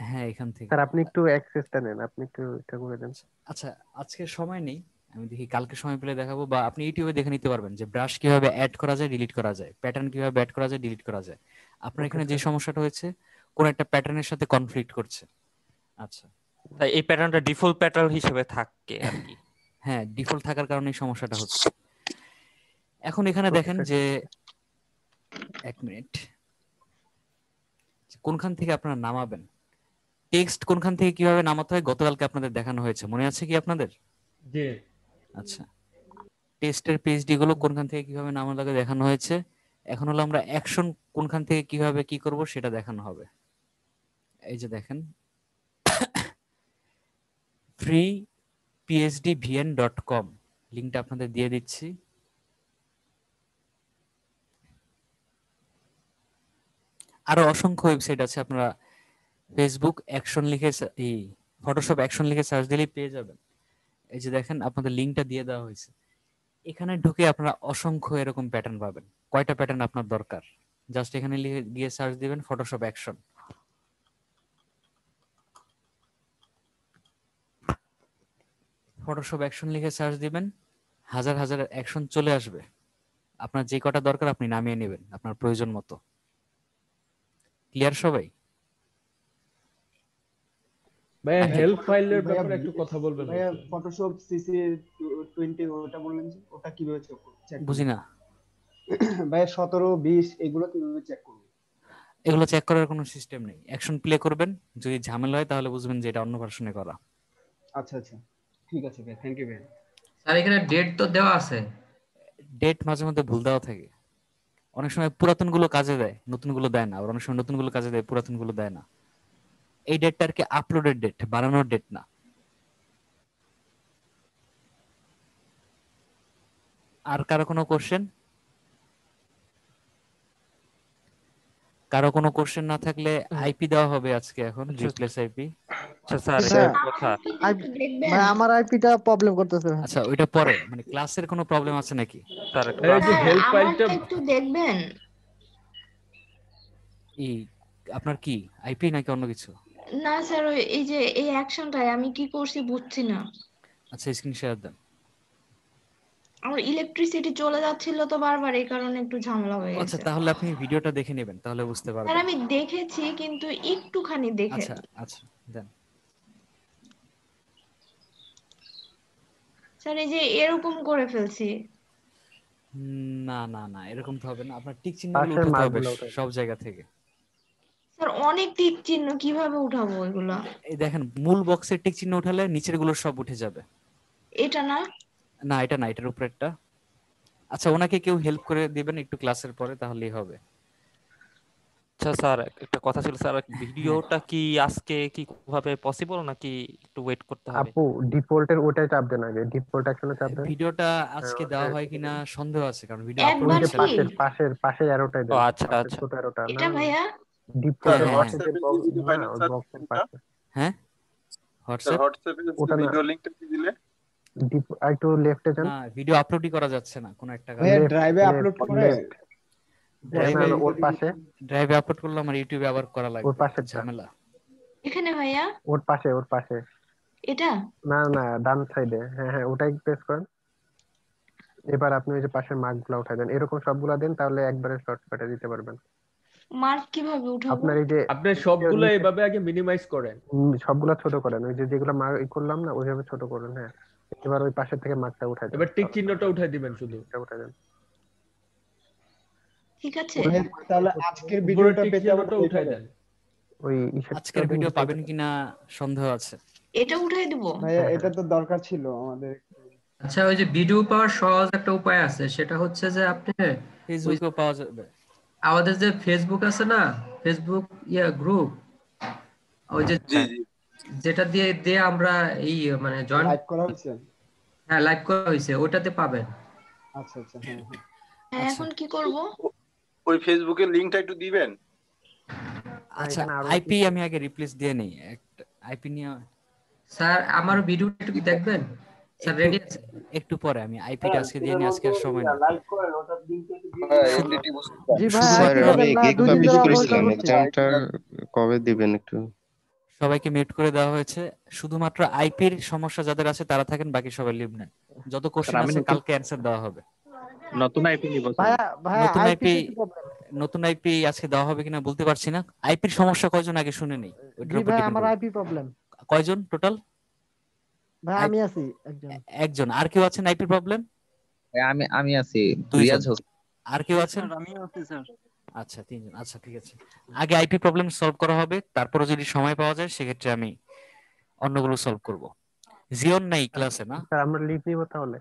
হ্যাঁ এখান থেকে। স্যার আপনি একটু অ্যাক্সেসটা নেন, আপনি একটু এটা করে দেন। আচ্ছা, আজকে সময় নেই, আমি দেখি কালকে সময় পেলে দেখাবো, বা আপনি ইউটিউবে দেখে নিতে পারবেন যে ব্রাশ কিভাবে অ্যাড করা যায়, ডিলিট করা যায়, প্যাটার্ন কিভাবে অ্যাড করা যায়, ডিলিট করা যায়। আপনার ওকে এখানে যে স্যার। সমস্যাটা হয়েছে, কোন একটা প্যাটার্নের সাথে কনফ্লিক্ট করছে। আচ্ছা, তাই এই প্যাটার্নটা ডিফল্ট প্যাটার্ন হিসেবে থাকে আর কি। হ্যাঁ ডিফল্ট থাকার কারণে এই সমস্যাটা হচ্ছে। এখন এখানে ওকে দেখেন স্যার। যে, এক মিনিট, কোনখান থেকে আপনারা নামাবেন, টেক্সট কোনখান থেকে কিভাবে নামাতে হয় গতকালকে আপনাদের দেখানো হয়েছে, মনে আছে কি আপনাদের? জি। আচ্ছা, টেক্সটের পিএইচডি গুলো কোনখান থেকে কিভাবে নামানো লাগে দেখানো হয়েছে। এখন হলো আমরা অ্যাকশন কোনখান থেকে কিভাবে কি করব সেটা দেখানো হবে। এই যে দেখেন, freepsdvn.com লিংকটা আপনাদের দিয়ে দিচ্ছি। আরো অসংখ্য ওয়েবসাইট আছে, আপনারা ফেসবুক অ্যাকশন লিখে এই ফটোশপ অ্যাকশন লিখে সার্চ দিলেই পেয়ে যাবেন। এই যে দেখেন আপনাদের লিংকটা দিয়ে দেওয়া হয়েছে, এখানে ঢুকে আপনারা অসংখ্য এরকম প্যাটার্ন পাবেন। কয়টা প্যাটার্ন আপনার দরকার, জাস্ট এখানে লিখে গিয়ে সার্চ দিবেন ফটোশপ অ্যাকশন। ফটোশপ অ্যাকশন লিখে সার্চ দিবেন, হাজার হাজার অ্যাকশন চলে আসবে। আপনার যে কটা দরকার আপনি নামিয়ে নেবেন আপনার প্রয়োজন মতো। ক্লিয়ার সবাই? ভাইয়া হেল্প ফাইলের ভাইয়া ব্যাপারে একটু কথা বলবেন ভাইয়া নাকি? ফটোশপ সিসি 20 ওটা বললেন যে ওটা কিভাবে চেক করব? বুঝি না ভাইয়া 17 20 এগুলো কিভাবে চেক করব? এগুলো চেক করার কোনো সিস্টেম নেই, অ্যাকশন প্লে করবেন, যদি ঝামেলা হয় তাহলে বুঝবেন যে এটা অন্য ভার্সনে করা। আচ্ছা আচ্ছা ঠিক আছে ভাই, থ্যাংক ইউ ভাই। স্যার এখানে ডেট তো দেওয়া আছে। ডেট মাঝে মধ্যে ভুল দেওয়া থাকে, অনেক সময় পুরাতন গুলো কাজে দেয়, নতুন গুলো দেয় না, আবার অনেক সময় নতুন গুলো কাজে দেয়, পুরাতন গুলো দেয় না। এই ডেটটা আর কি আপলোডেড ডেট, বানানোর ডেট না। আর কারো কোনো কোশ্চেন? কারো কোনো কোশ্চেন না থাকলে আইপি দেওয়া হবে আজকে, এখন রিপ্লেস আইপি। আচ্ছা স্যার স্যার একটা কথা, ভাই আমার আইপিটা প্রবলেম করতেছে ভাই। আচ্ছা ওইটা পরে, মানে ক্লাসের কোনো প্রবলেম আছে নাকি? স্যার এই যে হেল্প ফাইলটা আমারটা একটু দেখবেন। এই আপনার কি আইপি নাকি অন্য কিছু? না স্যার, এই যে এই অ্যাকশনটাই আমি কি করছি বুঝছি না। আচ্ছা স্ক্রিন শেয়ার দেন। আমার ইলেকট্রিসিটি চলে যাচ্ছিল তো বারবার, এই কারণে একটু ঝামেলা হয়ে আচ্ছা গেছে। তাহলে আপনি ভিডিওটা দেখে নেবেন, তাহলে বুঝতে স্যার পারবেন। আমি দেখেছি কিন্তু একটুখানি দেখে। আচ্ছা আচ্ছা দেন। স্যার এই যে এরকম করে ফেলছি। না না না এরকম তো হবে না, আপনার টিক চিহ্নগুলো পাশের উঠাতে হবে মার্কগুলো উঠাই সব জায়গা থেকে। স্যার অনেক টিক চিহ্ন কিভাবে উঠাবো এগুলা? এই দেখেন মূল বক্সের টিক চিহ্ন উঠালে নিচের গুলো সব উঠে যাবে। এটা না? না এটা না, এটার উপরেরটা। আচ্ছা ওনাকে কেউ হেল্প করে দিবেন একটু ক্লাসের পরে, তাহলেই হবে। আচ্ছা স্যার একটা কথা ছিল স্যার, ভিডিওটা কি আজকে কি ভাবে পসিবল নাকি একটু ওয়েট করতে হবে? আপু ডিফল্টের ওটাই চাপ দেন আগে, ডিফল্ট অ্যাকশনে চাপ দেন। ভিডিওটা আজকে দেওয়া হয় কিনা সন্দেহ আছে, কারণ ভিডিও ওই আপলোড যে হচ্ছে না। পাশের অ্যারোটাই ও দেন, আচ্ছা পাশের আচ্ছা ছোট অ্যারোটা না, এটা ভাইয়া? ডিফল্টের হ্যাঁ, পাশে যে হোয়াটসঅ্যাপে বক্স, দিয়ে দিতে পারেন না ওই স্যার বক্সের লিংকটা? পাশে। হ্যাঁ স্যার হোয়াটসঅ্যাপ হোয়াটসঅ্যাপে ওটা না, ভিডিও লিংকটা দিয়ে দিলে একটু লেফটে যান। না ভিডিও আপলোডই করা যাচ্ছে না কোনো একটা ভাইয়া কারণে। ড্রাইভে আপলোড করে ড্রাইভে ওর পাশে, ড্রাইভে আপলোড করলে আমার ইউটিউবে আবার করা ওর লাগবে, পাশেরটা, ঝামেলা। এখানে ভাইয়া? ওর পাশে। এটা? না না ডান সাইডে, হ্যাঁ হ্যাঁ ওটাই প্রেস করেন। এবার আপনি ওই যে পাশের মার্কগুলো উঠাই দেন, এরকম সবগুলা দেন, তাহলে একবারে শর্টকাটে দিতে পারবেন। মার্ক কিভাবে উঠাবো? আপনার এই যে আপনি সবগুলো এইভাবে আগে মিনিমাইজ করেন, সবগুলা ছোট করেন, ওই যে যেগুলো মার্ক করলাম না ওইভাবে ছোট করেন। হ্যাঁ এবার ওই পাশের থেকে মার্কটা উঠাই দেন, এবার টিক চিহ্নটা উঠাই দিবেন শুধু। উঠাই দেন। ঠিক আছে। তাহলে আজকের উপরে ভিডিওটা টিক পেতে আবার চিহ্নটা উঠাই দেন। ওই আজকের ভিডিও পাবেন কিনা সন্দেহ আছে। এটা উঠাই দিব? ভাইয়া এটা তো দরকার ছিল আমাদের। আচ্ছা ওই যে ভিডিও পাওয়ার সহজ একটা উপায় আছে, সেটা হচ্ছে যে আপনি ফেসবুকেও পাওয়া যাবে। আমাদের যে ফেসবুক আছে না, ফেসবুক গ্রুপ, ওই যে যেটা দিয়ে আমরা এই মানে জয়েন লাইভ করা হয়েছে। হ্যাঁ লাইভ করা হয়েছে, ওটাতে পাবেন। আচ্ছা আচ্ছা হ্যাঁ হ্যাঁ। এখন কি করব? ওই ফেসবুকের লিংকটা একটু দিবেন। আচ্ছা আইপি আমি আগে রিপ্লেস দিয়ে নেই, একটা আইপি নিয়ে। স্যার আমার ভিডিওটা একটু দেখবেন স্যার, রেডি আছে? একটু পরে আমি আইপিটা আজকে দিয়ে নিই, আজকে আর সময় নেই। লাইভ করেন ওটা লিংকটা একটু জি ভাই স্যার আমি না গিগ 2 দিন পাবলিশ ধরে করেছিলাম, অপেক্ষা করছি। এক্সামটা কবে দিবেন একটু? সবাইকে মিউট করে দেওয়া হয়েছে, শুধুমাত্র আইপির সমস্যা যাদের আছে তারা থাকেন, বাকি সবাই লিভ নেন। যত কোশ্চেন আছে কালকে অ্যানসার দেওয়া হবে। নতুন আইপি নিব ভাইয়া নতুন আইপি আইপি, নতুন আইপি আজকে দেওয়া হবে কিনা বলতে পারছি না। আইপির সমস্যা কয়জন আগে শুনে নেই, ওইটার জি উপর ভাই ডিপেন্ড আমার করবে। IP problem. কয়জন টোটাল? ভাই আমি আছি একজন। একজন। আর কেউ আছেন আইপি প্রবলেম? আমি আছি, দুইজন। রিয়াজ হোসেন। আর কেউ আছেন? আমিও আছি স্যার। আচ্ছা তিনজন। আচ্ছা ঠিক আছে, আগে আইপি প্রবলেম সলভ করা হবে, তারপরে যদি সময় পাওয়া যায় সেক্ষেত্রে আমি অন্যগুলো সলভ করব। জিওন নাই ক্লাসে না? স্যার আমরা লিভ নিব তাহলে?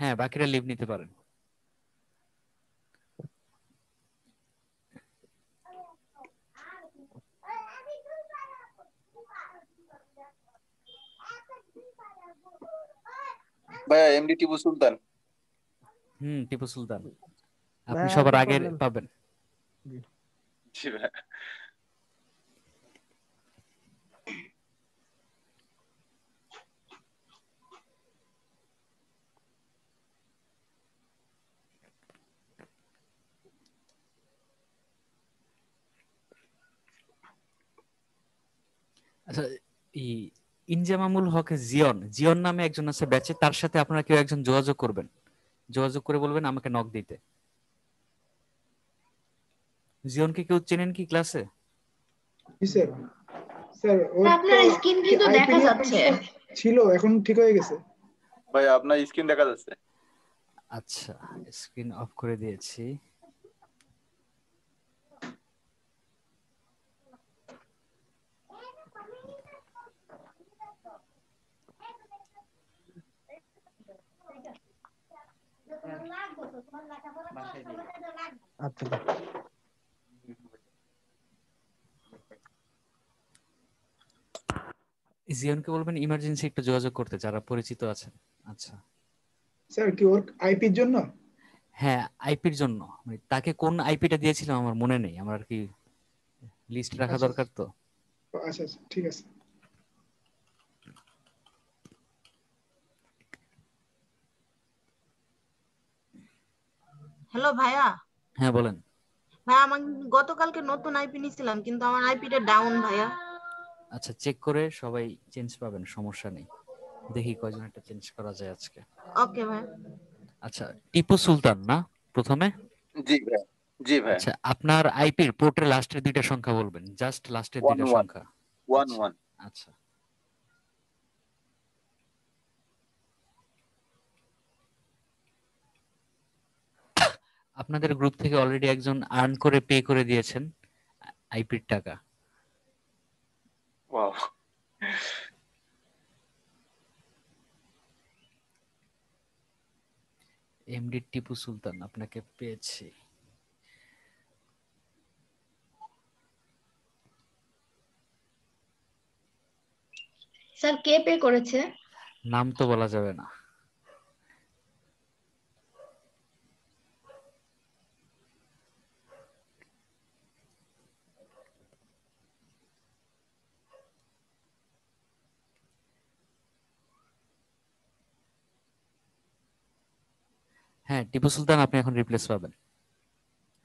হ্যাঁ বাকিরা লিভ নিতে পারেন। ভাইয়া এমডি টিপু সুলতান। টিপু সুলতান আপনি ভাইয়া সবার আইপি আগে প্রবলেম। পাবেন। জি ভাইয়া। আচ্ছা ইনজামামুল হক জিয়ন, জিয়ন নামে একজন আছে ব্যাচে, তার সাথে আপনারা কেউ একজন যোগাযোগ করবেন, যোগাযোগ করে বলবেন আমাকে নক দিতে। জিয়নকে কেউ চেনেন কি ক্লাসে? স্যার ওর তো আপনার স্ক্রিন কিন্তু আইপি দেখা নিয়ে যাচ্ছে। সমস্যা ছিল, এখন ঠিক হয়ে গেছে। ভাই আপনার স্ক্রিন দেখা যাচ্ছে। আচ্ছা, স্ক্রিন অফ করে দিয়েছি। আচ্ছা জিয়নকে বলবেন ইমার্জেন্সি একটু যোগাযোগ করতে, যারা পরিচিত আছেন। আচ্ছা স্যার কি ওর আইপির জন্য? হ্যাঁ, আইপির জন্য। মানে তাকে কোন আইপিটা দিয়েছিলাম আমার মনে নেই, আমার আর কি লিস্ট রাখা আচ্ছা দরকার তো। আচ্ছা আচ্ছা ঠিক আছে। হ্যালো ভাইয়া। হ্যাঁ বলেন। ভাইয়া আমি গতকালকে নতুন আইপি নিছিলাম, কিন্তু আমার আইপিটা ডাউন ভাইয়া। আচ্ছা, চেক করে সবাই চেঞ্জ পাবেন, সমস্যা নেই। দেখি কয়জন একটা চেঞ্জ করা যায় আজকে। ওকে ভাই। আচ্ছা, টিপু সুলতান না প্রথমে? জি ভাই, জি ভাই। আচ্ছা, আপনার আইপির পোর্টের লাস্টের দুইটা সংখ্যা বলবেন, জাস্ট লাস্টের দুইটা 11 সংখ্যা। 11। আচ্ছা, আপনাদের গ্রুপ থেকে অলরেডি একজন আর্ন করে পে করে দিয়েছেন আইপির টাকা। ওয়াও। এমডি টিপু সুলতান, আপনাকে পেয়েছি। স্যার কে পে করেছে? নাম তো বলা যাবে না। হ্যাঁ টিপু সুলতান, আপনি এখন রিপ্লেস পাবেন,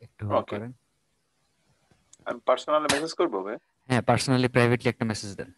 একটু হোল্ড ওকে, করেন। আমি পার্সোনালি মেসেজ করবো ভাই। হ্যাঁ, পার্সোনালি প্রাইভেটলি একটা মেসেজ দেন।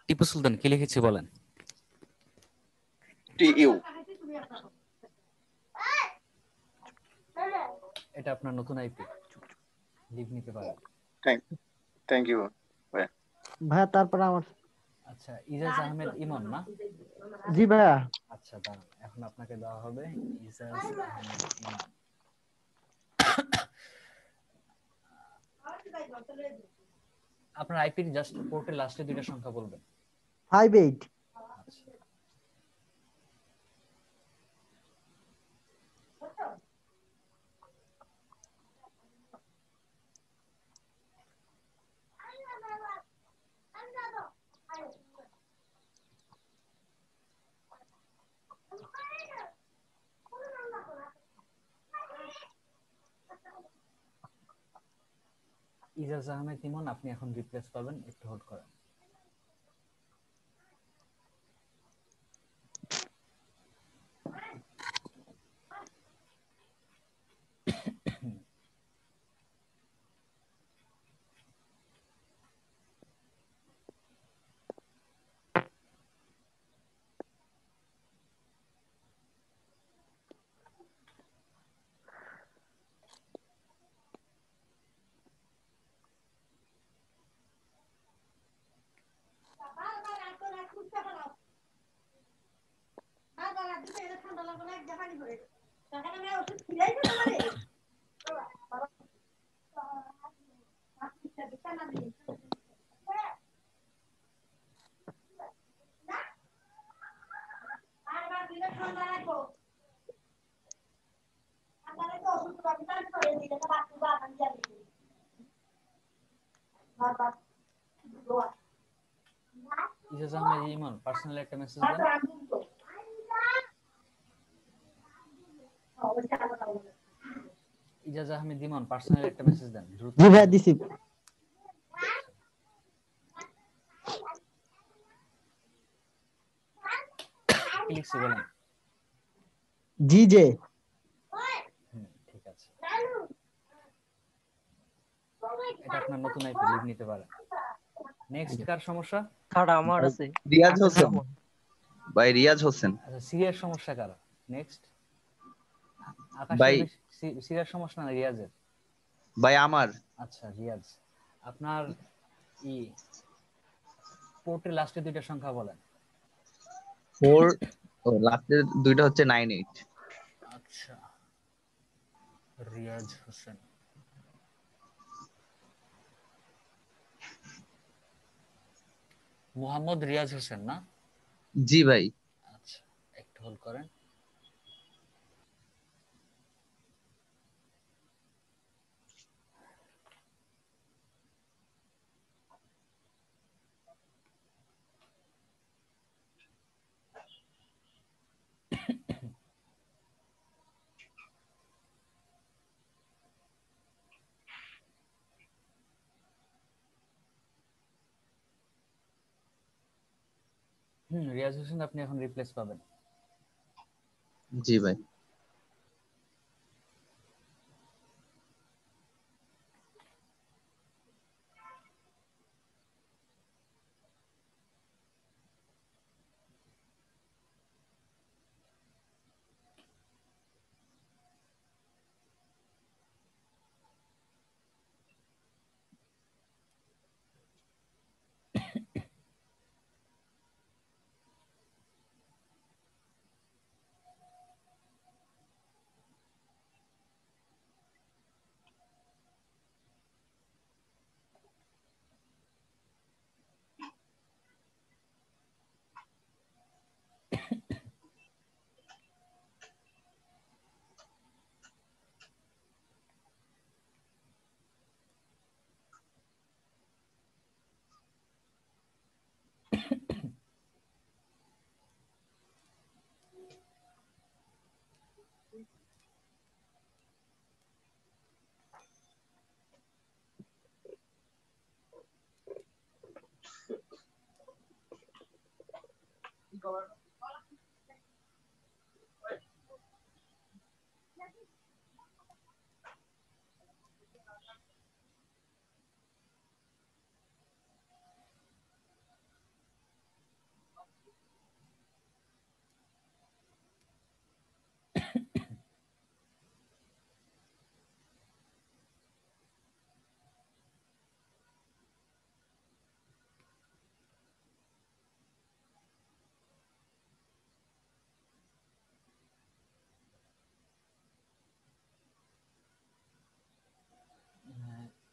টিপু সুলতান কি লিখেছি বলেন? টিইউ। এটা আপনার নতুন আইপি, লিভ নিতে পারেন। থ্যাংক ইউ ভাই। ভাইয়া তারপর আমার। আচ্ছা, ইজাজ আহমেদ ইমন না? জি ভাইয়া। আচ্ছা দাঁড়ান, এখন আপনাকে দেওয়া হবে ইজাজ আহমেদ ইমন। আপনার আইপির জাস্ট পোর্টের লাস্টে দুইটা সংখ্যা বলবেন। 58। ইজাজ আহমেদ ইমন, আপনি এখন রিপ্লেস পাবেন, একটু হোল্ড করেন। ইজাজ আহমেদ ইমন পার্সোনাল একটা মেসেজ দেন। ইজাজ আহমেদ ইমন পার্সোনাল একটা মেসেজ দেন দ্রুত। জি ভাই দিছি। কি লিখছি বলেন? G J. ঠিক আছে, এটা আপনার নতুন আইপি, লিভ নিতে পারেন। নেক্সট কার সমস্যা? স্যার আমার আছে রিয়াজ আকাশ হোসেন রহমান। ভাই, রিয়াজ হোসেন। আচ্ছা, সিরিয়াস সমস্যা কার? নেক্সট আকাশের ভাই সিরিয়াস সমস্যা না রিয়াজের? ভাই আমার। আচ্ছা রিয়াজ, আপনার পোর্টের লাস্টের দুইটা সংখ্যা বলেন। 4 ও লাস্টের দুইটা হচ্ছে 98। আচ্ছা, রিয়াজ হোসেন। মোহাম্মদ রিয়াজ হোসেন না? জি ভাই। আচ্ছা, একটু হোল্ড করেন। রিয়াজ হোসেন, আপনি এখন রিপ্লেস পাবেন। জি ভাই।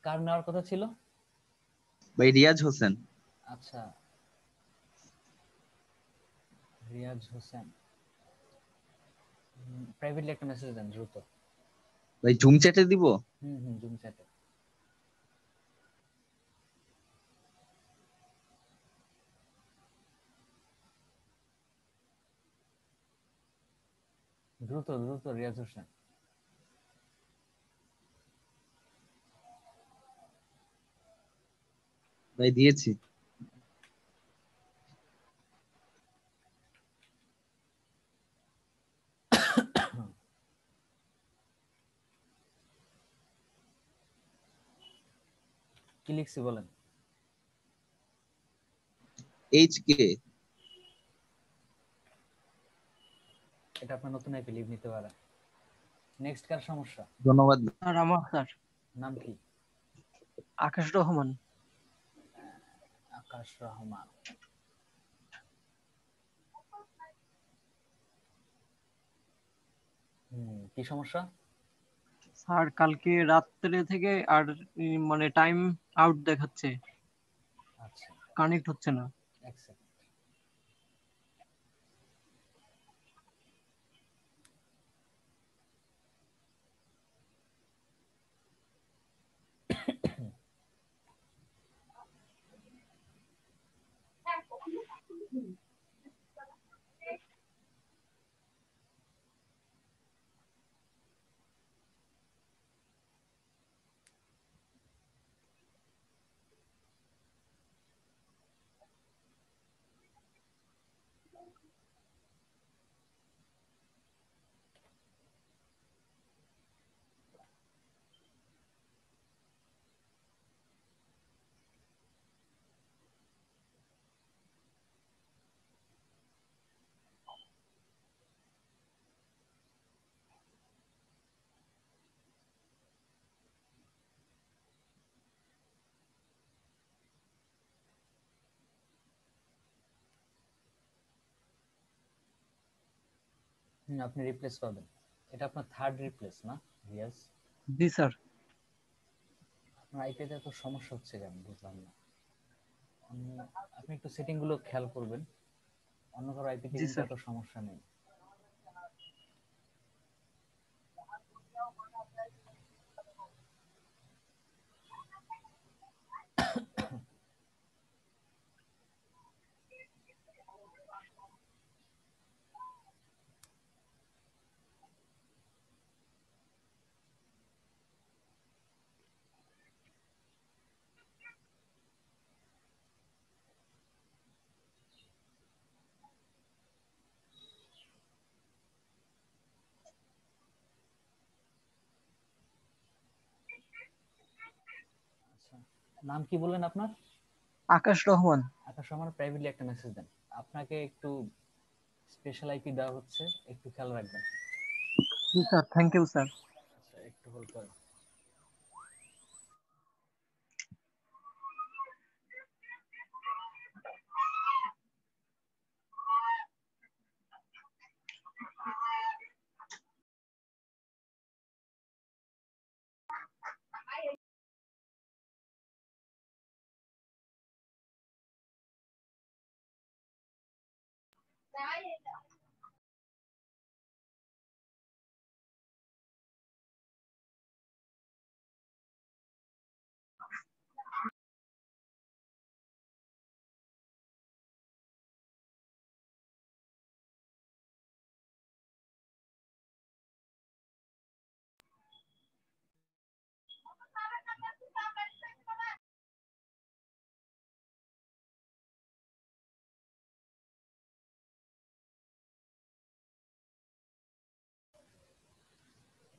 কার নেওয়ার কথা ছিল? ভাই রিয়াজ হোসেন। আচ্ছা, রিয়াজ হোসেন প্রাইভেটলি একটা মেসেজ দেন দ্রুত। ভাই জুম চ্যাটে দিব? জুম চ্যাটে। দ্রুত দ্রুত রিয়াজ হোসেন। ভাই দিয়েছি। কি লিখছি বলেন? এইচকে। এটা আপনার নতুন আইপি, লিভ নিতে পারেন। নেক্সট কার সমস্যা? ধন্যবাদ স্যার আমার স্যার নাম কি? আকাশ রহমান। আকাশ রহমান। কি সমস্যা? স্যার কালকে রাত্রে থেকে আর মানে টাইম আউট দেখাচ্ছে, আচ্ছা কানেক্ট হচ্ছে না। এক সেকেন্ড। আপনি রিপ্লেস পাবেন। এটা আপনার থার্ড রিপ্লেস না রিয়াজ? জি স্যার। আপনার আইপিতে তো সমস্যা হচ্ছে কেন বুঝলাম না। আপনি একটু সেটিং গুলো খেয়াল করবেন, অন্য কারো আইপিতে কিন্তু এত সমস্যা নেই। নাম কি বললেন আপনার? আকাশ রহমান। আকাশ রহমান, প্রাইভেটলি একটা মেসেজ দেন। আপনাকে একটু স্পেশাল আইপি দেওয়া হচ্ছে, একটু খেয়াল রাখবেন। জি স্যার, থ্যাংক ইউ স্যার। আচ্ছা একটু হোল্ড করেন।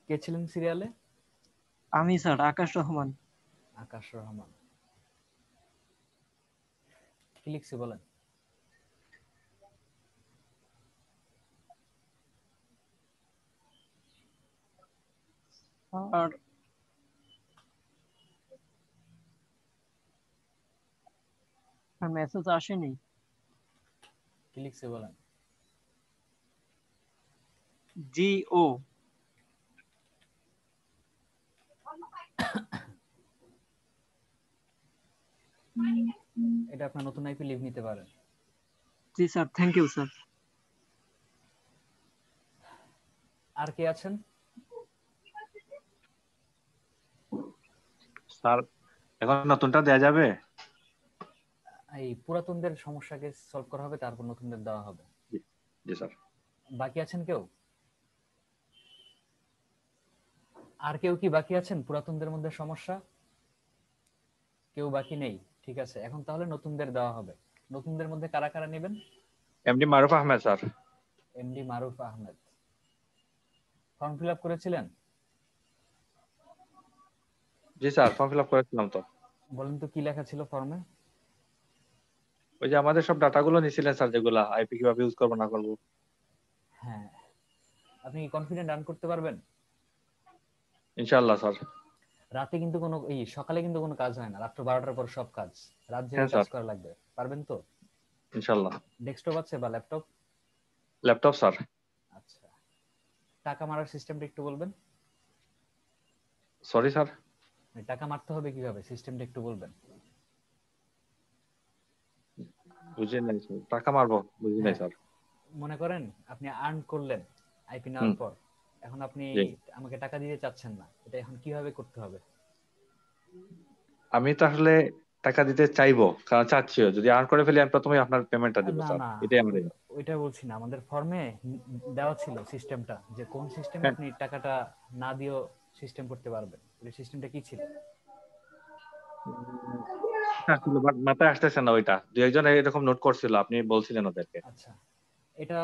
কে ছিলেন সিরিয়ালে? আমি স্যার, আকাশ রহমান। আকাশ রহমান। কি লিখছি বলেন? আর মেসেজ আসেনি। কি লিখছি বলেন? জি ও। এটা আপনার নতুন আইপি, লিভ নিতে পারেন। জি স্যার, থ্যাংক ইউ স্যার। আর কে আছেন? স্যার এখন নতুনটা দেয়া যাবে? এই পুরাতনদের সমস্যাকে সলভ করা হবে, তারপর নতুনদের দেওয়া হবে। জি স্যার। বাকি আছেন কেউ? আর কেউ কি বাকি আছেন পুরাতনদের মধ্যে সমস্যা? কেউ বাকি নেই? ঠিক আছে, এখন তাহলে নতুনদের দেওয়া হবে। নতুনদের মধ্যে কারা কারা নেবেন? এমডি মারুফ আহমেদ স্যার। এমডি মারুফ আহমেদ। ফর্ম ফিল আপ করেছিলেন? জি স্যার, ফর্ম ফিল আপ করেছিলাম তো। বলেন তো কি লেখা ছিল ফর্মে? ওই যে আমাদের সব ডাটাগুলো নিছিলেন স্যার, যেগুলা আইপি কিভাবে ইউজ করবো না করবো। হ্যাঁ, আপনি কি কনফিডেন্ট রান করতে পারবেন? ইনশাআল্লাহ স্যার। রাতে কিন্তু কোনো সকালে কিন্তু কোনো কাজ হয় না, রাত্র 12টার পর সব কাজ, রাত জেগে হ্যাঁ কাজ স্যার। করা লাগবে। পারবেন তো? ইনশাআল্লাহ। ডেস্কটপ আছে বা ল্যাপটপ? Laptop sir. আচ্ছা, টাকা মারার সিস্টেমটা একটু বলবেন? সরি স্যার, টাকা মারতে হবে কিভাবে, সিস্টেমটা একটু বলবেন? বুঝি নাই স্যার, টাকা মারবো বুঝি নাই স্যার। মনে করেন আপনি আর্ন করলেন আইপি নেওয়ার পর, এখন আপনি জি। আমাকে টাকা দিতে চাচ্ছেন না, এটা এখন কিভাবে করতে হবে? আমি তো আসলে টাকা দিতে চাইবো, কারণ চাচ্ছিও, যদি আর্ন করে ফেলি আমি প্রথমেই আপনার পেমেন্টটা দিব না স্যার, না, এটাই আমাদের। ওইটা বলছি না, আমাদের ফর্মে দেওয়া ছিল সিস্টেমটা, যে কোন সিস্টেমে হ্যাঁ। আপনি টাকাটা না দিয়েও সিস্টেম করতে পারবেন। ওই সিস্টেমটা কি ছিল? আসলে মাথায় আসতেছে না ওইটা, দু একজন এরকম নোট করছিল, আপনি বলছিলেন ওদেরকে। আচ্ছা, এটা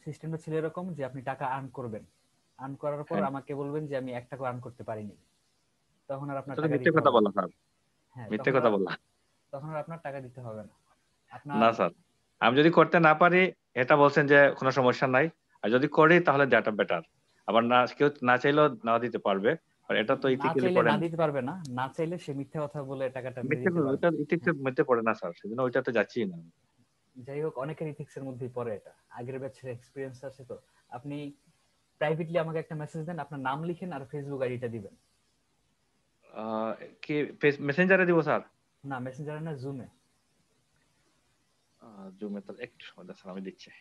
সিস্টেমটা ছিল এরকম যে আপনি টাকা আর্ন করবেন, আর্ন করার পর হ্যাঁ। আমাকে বলবেন যে আমি 1 টাকা আর্ন করতে পারিনি, তখন আর আপনার এটা তো টাকা মিথ্যে দিতে কথা হবে বলা না। স্যার, হ্যাঁ, মিথ্যে কথা বলা। তখন আর আপনার টাকা দিতে হবে না। আপনার না স্যার, আমি যদি করতে না পারি এটা বলছেন যে কোনো সমস্যা নাই, আর যদি করি তাহলে দ্যাট বেটার। আবার না, কেউ না চাইলেও না দিতে পারবে, আর এটা তো না ইথিক্যালি চাইলে পড়ে না না। দিতে পারবে না, না চাইলে সে মিথ্যা কথা বলে টাকাটা মেরে মিথ্যে, দিতে পারবে। ওইটা ইথিক্সের মধ্যে পড়ে না স্যার, সেজন্য ওইটাতে যাচ্ছি না। যাই হোক, অনেকের ইথিক্সের মধ্যেই পড়ে এটা, আগের ব্যাচের এক্সপেরিয়েন্স আছে তো। আপনি প্রাইভেটলি আমাকে একটা মেসেজ দেন, আপনার নাম লিখেন আর ফেসবুক আইডিটা দিবেন। কি মেসেঞ্জারে দিব স্যার? না, মেসেঞ্জারে না, জুমে। জুমে তো একটু সময় দেন স্যার, আমি দিচ্ছি।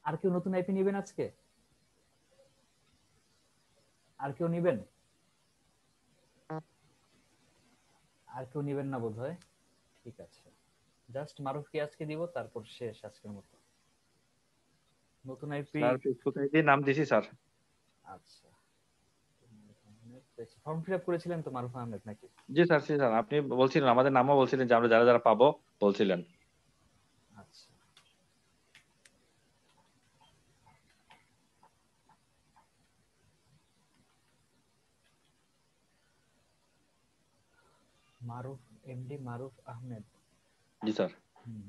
আর কেউ নতুন আইপি নেবেন আজকে? আর কেউ নেবেন? আর কেউ নেবেন না বোধহয়। ঠিক আছে, জাস্ট মারুফকে আজকে দিব, তারপর শেষ আজকের মতো। নতুন আইপি স্যার ফেসবুক আইডি নাম দিছি স্যার। আচ্ছা, ফর্ম ফিল আপ করেছিলেন তো মারুফ আহমেদ নাকি? জি স্যার, জি স্যার, আপনি বলছিলেন, আমাদের নামও বলছিলেন যে আমরা যারা যারা পাবো বলছিলেন। আচ্ছা, মারুফ, এমডি মারুফ আহমেদ। জি স্যার।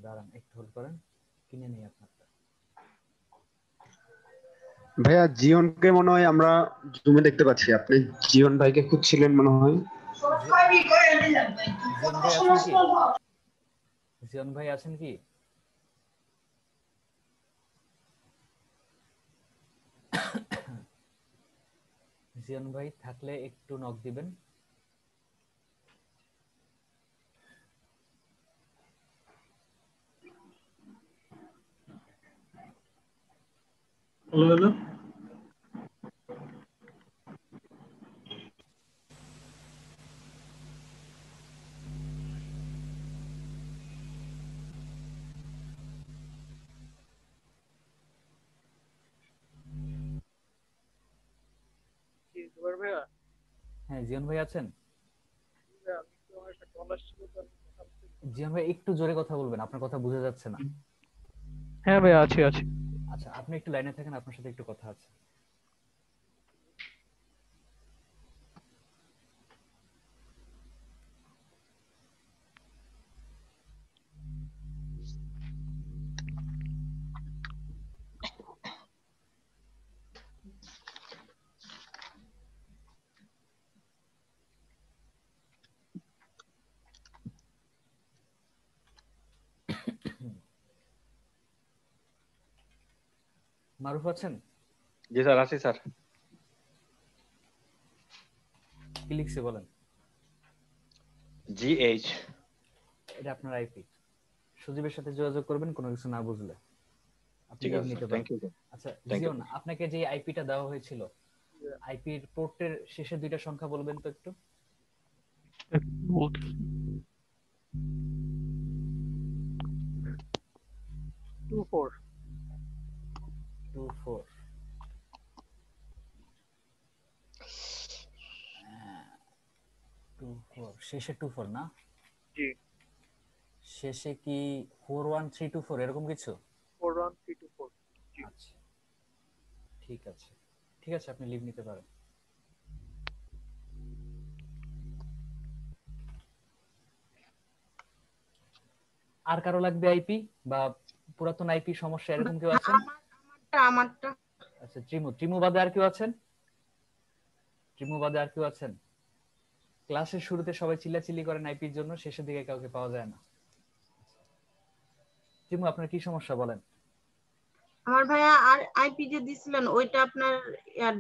দাঁড়ান একটু হোল্ড করেন, কিনে নিই আপনারটা। ভাইয়া জিওনকে মনে হয় আমরা জুমে দেখতে পাচ্ছি, আপনি জিওন ভাইকে খুঁজছিলেন মনে হয়। জিয়ন ভাই আছেন কি? জিয়ন ভাই আছেন কি? জিয়ন ভাই থাকলে একটু নক দিবেন। হ্যালো, হ্যাঁ, জিয়ন ভাই আছেন? জিয়ন ভাই একটু জোরে কথা বলবেন, আপনার কথা বোঝা যাচ্ছে না। হ্যাঁ ভাই, আছি আছি। আচ্ছা, আপনি একটু লাইনে থাকেন, আপনার সাথে একটু কথা আছে। মারুফ আছেন? জি স্যার, আছি স্যার। কি লিখছে বলেন? জিএইচ। এটা আপনার আইপি। সুজীবের সাথে যোগাযোগ করবেন কোনো কিছু না বুঝলে, আপনি ঠিক আছে নিতে স্যার, পারেন। Thank you sir. আচ্ছা থ্যাংক ইউ। জিয়ন, আপনাকে যে আইপিটা দেওয়া হয়েছিল, আইপির পোর্টের শেষে দুইটা সংখ্যা বলবেন তো একটু। 24 শেষে 24 না? জি, শেষে কি 41324 এরকম কিছু? 41324। আচ্ছা, ঠিক আছে, ঠিক আছে, আপনি লিভ নিতে পারেন। আর কারো লাগবে আইপি বা পুরাতন আইপি সমস্যা এরকম কেউ আছেন? আমারটা। আচ্ছা, ট্রিমু বাদে আর কেউ আছেন? রিমু বাদে আর কেউ আছেন? ক্লাসের শুরুতে সবাই চিল্লাচিল্লি করেন আইপির জন্য, শেষের দিকে কাউকে পাওয়া যায় না। রিমু আপনার কি সমস্যা বলেন? আমার ভাইয়া আর আইপি যে দিছিলেন ওইটা আপনার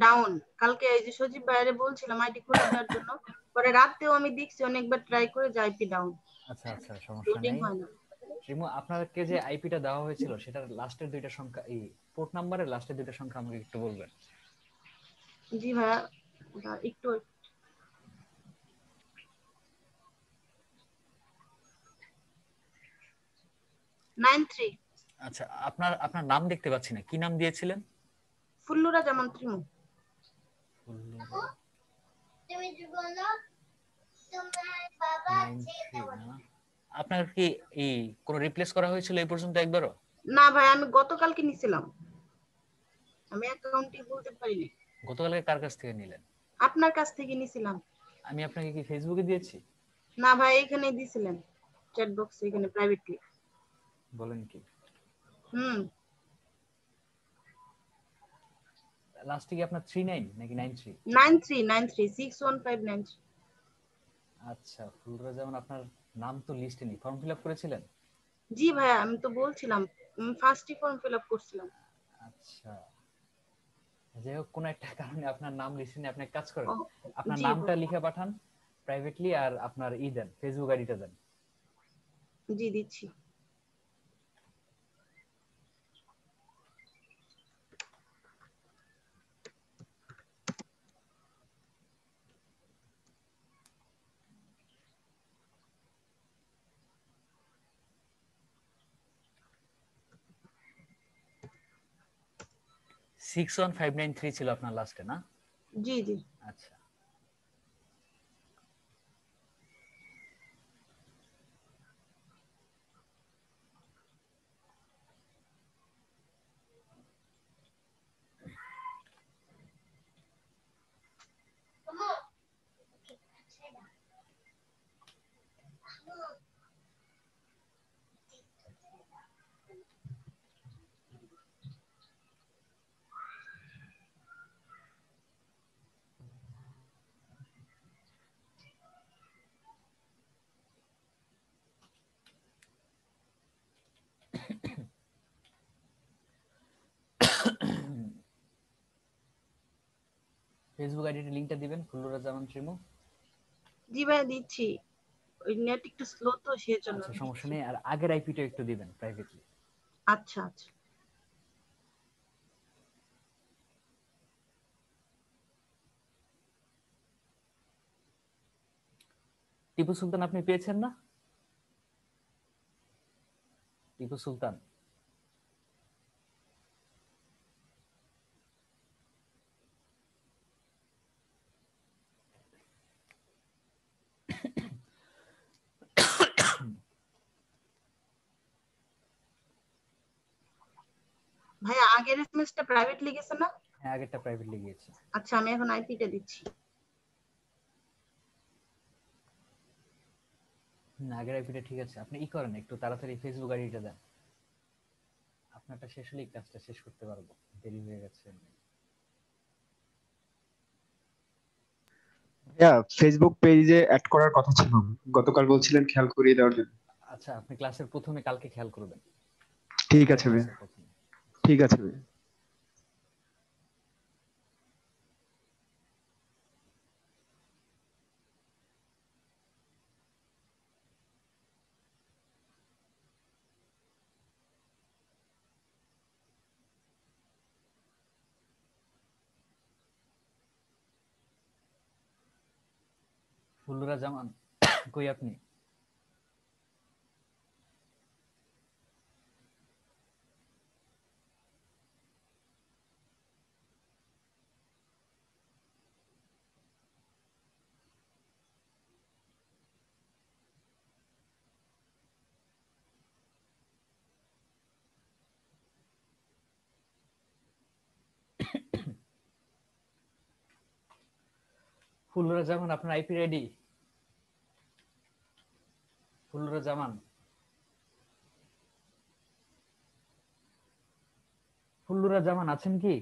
ডাউন। কালকে এই যে সজীব ভাইয়ারে বলছিলাম আইডি খুলে দেওয়ার জন্য, পরে রাতেও আমি দেখছি অনেকবার ট্রাই করে যে আইপি ডাউন, আচ্ছা আচ্ছা, সমস্যা লোডিং নেই। হয় না। রিমু আপনাকে যে আইপিটা দেওয়া হয়েছিল সেটার লাস্টের দুইটা সংখ্যা, এই পোর্ট নাম্বারের লাস্টের দুইটা সংখ্যা আমাকে একটু বলবেন। জি ভাইয়া একটু 93। আচ্ছা, আপনার আপনার নাম দেখতে পাচ্ছি না, কি নাম দিয়েছিলেন? ফুল্লুরা জামান ত্রিমু। আপনার কি এই কোন রিপ্লেস করা হয়েছিল এই পর্যন্ত একবারও? না ভাই, আমি গতকালকে নিছিলাম, আমি অ্যাকাউন্টে বলতে পারিনি। গতকালকে কার কাছ থেকে নিলেন? আপনার কাছ থেকে নিছিলাম। আমি আপনাকে কি ফেসবুকে দিয়েছি? না ভাই, এখানে দিছিলেন চ্যাট বক্সে, এখানে প্রাইভেটলি। বলেন কি? লাস্টে কি আপনার 39 নাকি 93? 93 61593। আচ্ছা, ফুলরা যেমন আপনার নাম তো লিস্টে নেই, ফর্ম ফিলআপ করেছিলেন? জি ভাইয়া, আমি তো বলছিলাম ফার্স্টই ফর্ম ফিলআপ করছিলাম। আচ্ছা, যাই হোক, কোন একটা কারণে আপনার নাম লিস্টে নেই। আপনি এক কাজ করেন, আপনার জি নামটা লিখে পাঠান প্রাইভেটলি, আর আপনার দেন, ফেসবুক আইডিটা দেন। জি দিচ্ছি। সিক্স 1593 ছিল আপনার লাস্টে, না? জি জি। আচ্ছা, ফেসবুক আইডির লিংকটা দিবেন, ফুলরা জামান ত্রিমু। জি ভাই দিচ্ছি, ওই নেট একটু স্লো তো সেজন্য। আচ্ছা, সমস্যা নেই। আর আগের আইপিটা একটু দিবেন প্রাইভেটলি। আচ্ছা আচ্ছা। টিপু সুলতান আপনি পেয়েছেন না? টিপু সুলতান, ভাই আগের এসএমএসটা প্রাইভেটলি গেছে না? হ্যাঁ, আগেরটা প্রাইভেটলি গিয়েছে। আচ্ছা, আমি এখন আইপিটা দিচ্ছি। আগের আইপিটা ঠিক আছে। আপনি ই করেন, একটু তাড়াতাড়ি ফেসবুক আইডিটা দেন, আপনারটা শেষ হলেই কাজটা শেষ করতে পারবো, দেরি হয়ে গেছে। ফেসবুক পেজে অ্যাড করার কথা ছিল, গতকাল বলছিলেন খেয়াল করিয়ে দেওয়ার জন্য। আচ্ছা, আপনি ক্লাসের প্রথমে কালকে খেয়াল করবেন। ঠিক আছে ভাই, ঠিক আছে ভাই। ফুলরা জামান কই আপনি? ফুলরা জামান আপনার আইপি রেডি? ফুলরা জামান, ফুলরা জামান আছেন কি?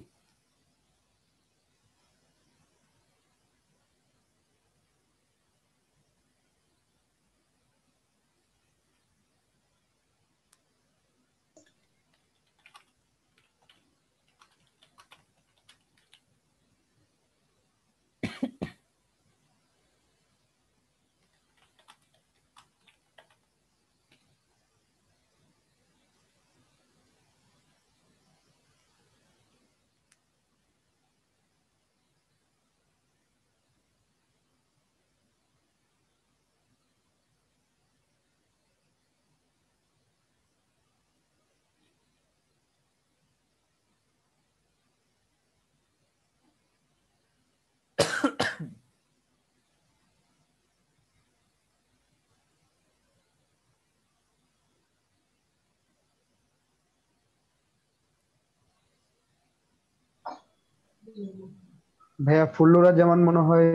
ভাইয়া ফুল্লুরা যেমন মনে হয়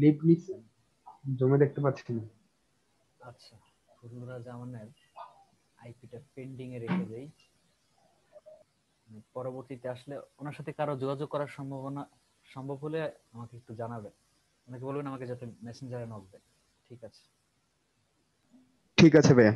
লিভ নিচ্ছে, জমে দেখতে পাচ্ছি না। আচ্ছা, ফুল্লুরা জামানের আইপিটা পেন্ডিং এ রেখে দেই, পরবর্তীতে আসলে ওনার সাথে কারো যোগাযোগ করার সম্ভব হলে আমাকে একটু জানাবেন, ওনাকে বলবেন আমাকে যাতে মেসেঞ্জারে নক দেয়। ঠিক আছে ঠিক আছে ভাইয়া।